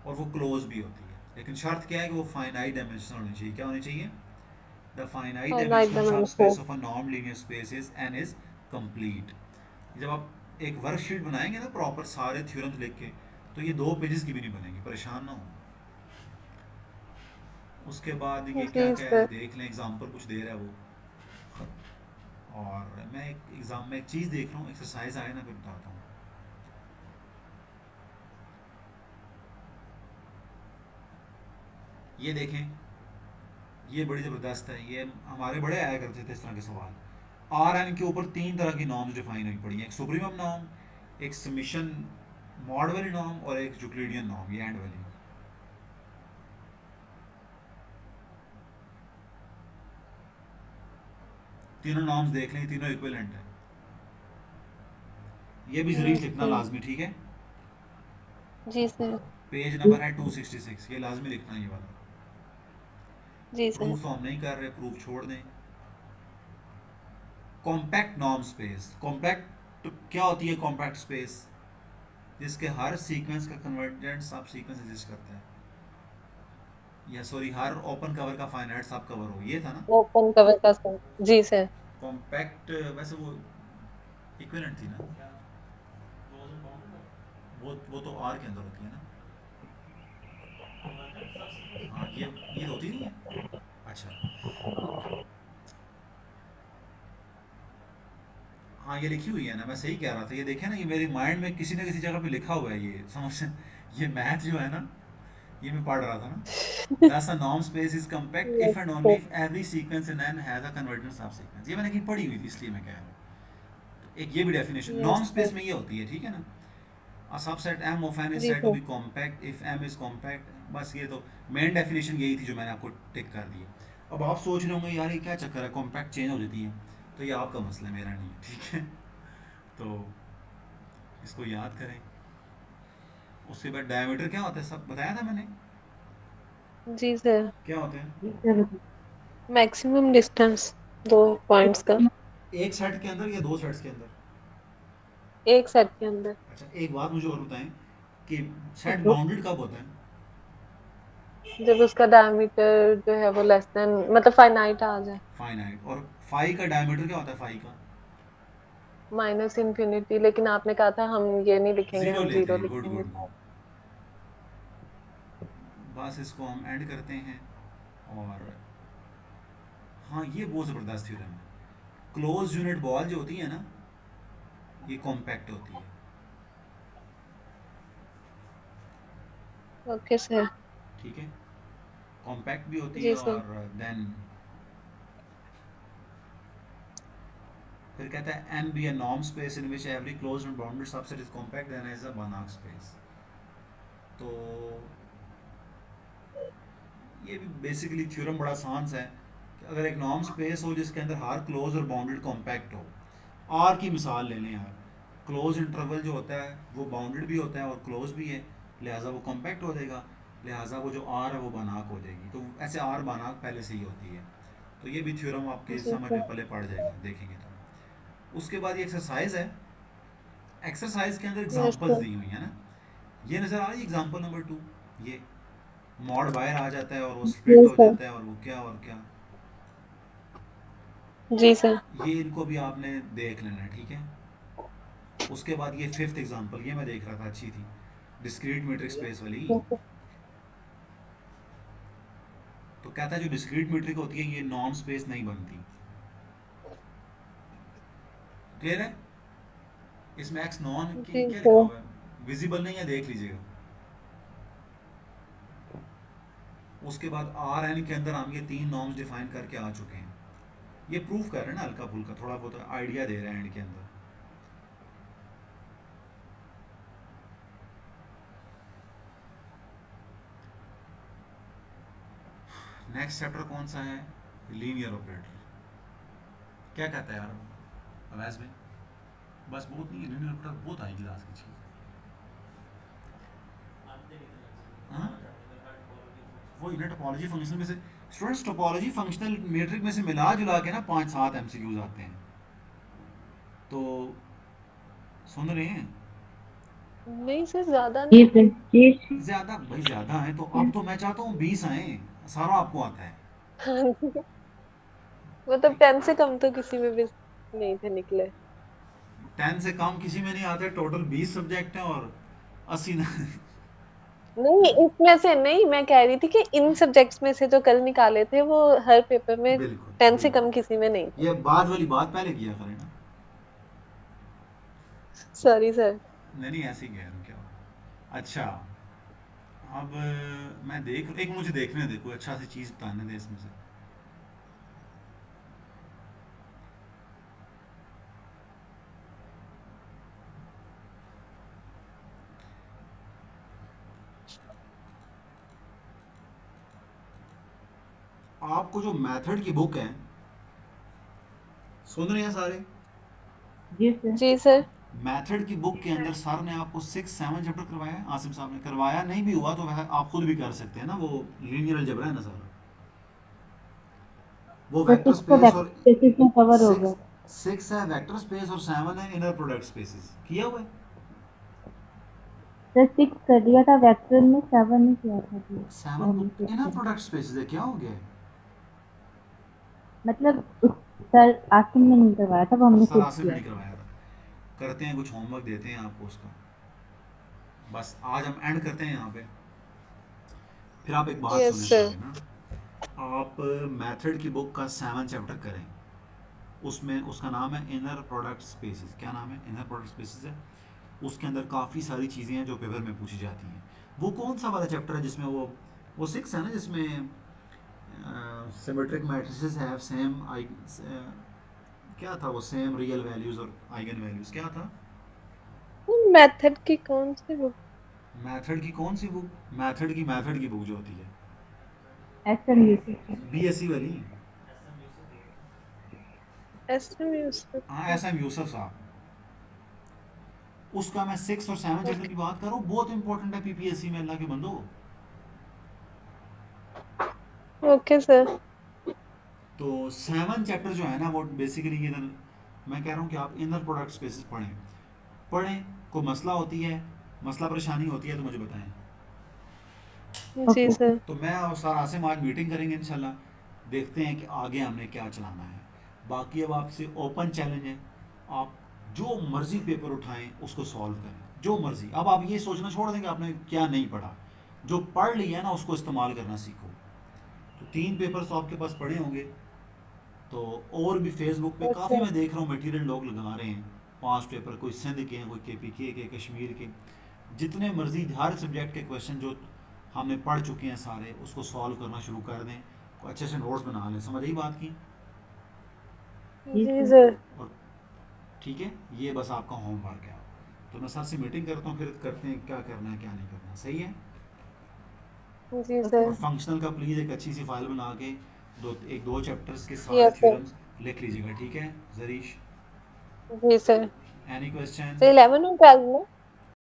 और वो क्लोज भी होती है, लेकिन शर्त क्या है कि वो फाइनाइट डायमेंशनल होनी चाहिए। क्या होनी चाहिए? द फाइनाइट फाइनाइट डायमेंशनल सब dimension. Space of a norm linear space is an is complete. जब आप एक वर्कशीट बनाएंगे ना प्रॉपर सारे थ्योरम्स लिख के, तो ये 2 पेजेस की भी नहीं बनेगी, परेशान ना हो। उसके बाद ये क्या जी क्या है सर। देख लें, एग्जाम्पल कुछ दे रहा है वो। और मैं एक एग्जाम में एक चीज़ देख रहा हूँ, एक्सरसाइज आए ना, फिर बताता हूँ। ये देखें, ये बड़ी ज़बरदस्त है, ये हमारे बड़े आया करते थे इस तरह के सवाल। आर एन के ऊपर 3 तरह की नॉर्म्स डिफाइन हुई पड़ी हैं, एक सुप्रीमम नॉर्म, एक समिशन मॉड वाली नॉर्म और एक यूक्लिडियन नॉर्म, ये एंड वाली। तीनों नॉर्म्स देख लें, तीनों इक्विवेलेंट है। ये भी जरूर लिखना लाजमी, ठीक है? जी सर। पेज नंबर है 266, ये लाजमी लिखना ये वाला। जी सर। प्रूफ तो हम नहीं कर रहे, प्रूफ छोड़ दें। कॉम्पैक्ट नॉर्म स्पेस, कॉम्पैक्ट क्या होती है? कॉम्पैक्ट स्पेस जिसके हर सीक्वेंस का कन्वर्जेंट सब सीक्वेंस एग्जिस्ट करता है, या सॉरी हर ओपन कवर का फाइनाइट सब कवर हो, ये था ना ओपन कवर का सर। जी सर। कॉम्पैक्ट। वैसे वो इक्विवेलेंट थी ना, क्या क्लोज एंड बाउंडेड वो तो आर के अंदर होती है ना। होगा सब सीक्वेंस हाँ ये होती नहीं है। अच्छा हाँ ये लिखी हुई है ना, मैं सही कह रहा था, ये देखे ना, ये मेरे माइंड में किसी ना किसी जगह पे लिखा हुआ है, ये समझ ये मैथ जो है ना, ये मैं पढ़ रहा था ना। Thus a norm space is compact if and only if every sequence in N has a convergent subsequence। ये मैंने कहीं पढ़ी हुई थी इसलिए मैं कह रहा हूँ। तो एक ये भी definition yes norm sir. Space में ये होती है, ठीक है ना। A subset M of N is जी said to sir. be compact if M is compact। बस ये तो मेन डेफिनेशन यही थी जो मैंने आपको टिक कर दी। अब आप सोच रहे होंगे यार ये क्या चक्कर है, कॉम्पैक्ट चेंज हो जाती है, तो ये आपका मसला है, मेरा नहीं है, ठीक है। तो इसको याद करें। उसके बाद डायमीटर क्या होता है, सब बताया था मैंने, जी सर। क्या होते हैं। जी सर मैक्सिमम डिस्टेंस 2 पॉइंट्स का एक सेट के अंदर या दो सेट्स के अंदर। एक सेट के अंदर। अच्छा एक बात मुझे और बताएं कि सेट दो बाउंडेड कब होता है। जब उसका डायमीटर जो है वो लेस देन मतलब फाइनाइट आ जाए। फाइनाइट। और फाई का डायमीटर क्या होता है, फाई का। माइनस इन्फिनिटी, लेकिन आपने कहा था हम ये नहीं लिखेंगे, जीरो हम लेते जीरो हैं, गुड लिखेंगे। Good good. बस इसको हम ऐड करते हैं। और हाँ ये बहुत ज़बरदस्त थ्योरम है। क्लोज यूनिट बॉल जो होती है ना, ये कॉम्पैक्ट होती है, ओके सर। ठीक है। कॉम्पैक्ट भी होती है। जी सर। और देन फिर कहता है M be a norm space in which every close and bounded subset is compact then as a Banach space. तो ये भी बेसिकली थ्योरम बड़ा आसान सा है कि अगर एक नॉर्म स्पेस हो जिसके अंदर हर क्लोज और बाउंडेड कॉम्पैक्ट हो। आर की मिसाल ले लें यार, क्लोज इंटरवल जो होता है वो बाउंडेड भी होता है और क्लोज भी है, लिहाजा वो कॉम्पैक्ट हो जाएगा, लिहाजा वो जो आर है वो बानाक हो जाएगी। तो ऐसे आर बानाक पहले से ही होती है। तो ये भी थ्योरम आपके जी समझ सर। में पले पड़ जाएगा, देखेंगे तो। उसके बाद ये एक्सरसाइज है। एक्सरसाइज के अंदर यस एग्जांपल्स सर। दी हुई है ना, ये नज़र आ रही है एग्जांपल नंबर 2। ये मॉड बाहर आ जाता है और वो स्प्लिट जी हो सर। जाता है और वो क्या और क्या। जी सर। ये इनको भी आपने देख लेना है, ठीक है। उसके बाद ये फिफ्थ एग्जांपल, ये मैं देख रहा था, अच्छी थी, डिस्क्रीट मीट्रिक स्पेस वाली। तो कहता है जो डिस्क्रीट मीट्रिक होती है ये नॉन स्पेस नहीं बनती। क्लियर है। इसमें एक्स नॉन जी क्या लिखा सर। हुआ है, विजिबल नहीं है, देख लीजिएगा। उसके बाद आर एन के अंदर हम ये 3 नॉर्म्स डिफाइन करके आ चुके हैं। ये प्रूफ कर रहे हैं ना, हल्का फुल्का थोड़ा बहुत आइडिया दे रहे हैं एंड के अंदर। नेक्स्ट चैप्टर कौन सा है, लीनियर ऑपरेटर। क्या कहता है यार अवैस में, बस बहुत नहीं है, लीनियर ऑपरेटर बहुत आएगी क्लास की चीज़। आते नहीं थे हाँ टोपोलॉजी वो इनर टोपोलॉजी फंक्शनल में से, स्टूडेंट्स टोपोलॉजी फंक्शनल मीट्रिक में से मिला जुला के ना 5-7 एमसीक्यूज आते हैं। तो सुन रहे हैं, नहीं सर, ज्यादा जी नहीं। सर जी ज़्यादा भाई ज़्यादा है तो अब तो मैं चाहता हूँ 20 आए, सारा आपको आता है। मतलब 10 से कम तो किसी में भी नहीं थे निकले। 10 से कम किसी में नहीं आते, टोटल 20 सब्जेक्ट हैं और 80 ना। नहीं, इसमें से नहीं, मैं कह रही थी कि इन सब्जेक्ट्स में से जो कल निकाले थे वो हर पेपर में बिल्कुल 10 से कम बिल्कुल, किसी में नहीं थे। ये बाद वाली बात पहले किया करें ना। Sorry sir. नहीं नहीं ऐसे ही कह रहा हूँ, क्या हुआ? अच्छा अब मैं देख, एक मुझे देखने दे, कोई अच्छा सी चीज़ बताने दे इसमें से। आपको जो मेथड की बुक है, सुन रहे हैं सारे, जी सर जी सर। मेथड की बुक के अंदर सर ने आपको 6-7 चैप्टर करवाया है, आसिम साहब ने करवाया, नहीं भी हुआ तो वह आप खुद भी कर सकते हैं ना, वो लीनियर अलजेब्रा है ना सर, वो सर वेक्टर 6 तो स्पेस। और बेसिस में कवर हो गया। 6 है वेक्टर स्पेस और 7 है इनर प्रोडक्ट स्पेसेस, किया हुआ है। सर 6 कर दिया था वेक्टर में, 7 नहीं किया था जी। 7 हमने को check इनर किया। प्रोडक्ट स्पेसेस है, क्या हो गया है? मतलब सर आसिम ने नहीं करवाया था, वो हमने सर खुद आसिम ने किया। नहीं करवाया था। करते हैं, कुछ होमवर्क देते हैं आपको उसका। बस आज हम एंड करते हैं यहाँ पे। फिर आप एक बात यस सुने सर। सारे ना, आप मेथड की बुक का 7 चैप्टर करें। उसमें उसका नाम है इनर प्रोडक्ट स्पेसिस। क्या नाम है? इनर प्रोडक्ट स्पेसिस है। उसके अंदर काफ़ी सारी चीज़ें हैं जो पेपर में पूछी जाती हैं। वो कौन सा वाला चैप्टर है जिसमें वो 6 है ना, जिसमें सिमेट्रिक मैट्रिसेस हैव सेम आई, क्या था वो, सेम रियल वैल्यूज़ और आइगन वैल्यूज़, क्या था? मेथड की कौन सी बुक? मैथड की कौन सी बुक? मैथड की बुक जो होती है SM यूसुफ। बीएससी वाली। एसएम यूसुफ। हाँ, SM यूसुफ साहब। उसका मैं 6 और 7 चैप्टर की बात कर रहा हूँ, बहुत इंपॉर्टेंट है पीपीएससी में, अल्लाह के बंदो। Okay sir. तो 7 चैप्टर जो है ना, वो बेसिकली ये मैं कह रहा हूँ कि आप इनर प्रोडक्ट स्पेसिस पढ़ें। कोई मसला होती है, मसला परेशानी होती है तो मुझे बताएं। जी सर। तो मैं और सर आसिम आज मीटिंग करेंगे इंशाल्लाह, देखते हैं कि आगे हमने क्या चलाना है। बाकी अब आपसे ओपन चैलेंज है, आप जो मर्जी पेपर उठाएं उसको सॉल्व करें, जो मर्जी। अब आप ये सोचना छोड़ दें कि आपने क्या नहीं पढ़ा, जो पढ़ लिया ना उसको इस्तेमाल करना सीखो। तो 3 पेपर्स तो आपके पास पढ़े होंगे। तो और भी फेसबुक पे काफ़ी मैं देख रहा हूँ मटेरियल लोग लगा रहे हैं, 5 पेपर, कोई सिंध के हैं, कोई KPK के, कश्मीर के, जितने मर्जी हर सब्जेक्ट के क्वेश्चन जो हमने पढ़ चुके हैं सारे, उसको सॉल्व करना शुरू कर दें, अच्छे से नोट्स बना लें। समझ आई बात की? जी सर। और ठीक है, ये बस आपका होमवर्क है। तो मैं सर से मीटिंग करता हूँ, फिर करते हैं क्या करना है क्या नहीं करना। सही है? जी और सर। फंक्शनल का प्लीज़ एक अच्छी सी फाइल बना के दो चैप्टर्स के सारे यस सर। थ्योरम्स लिख लीजिएगा, ठीक है जरीश? जी सर। Any question? तो 11 और 12 में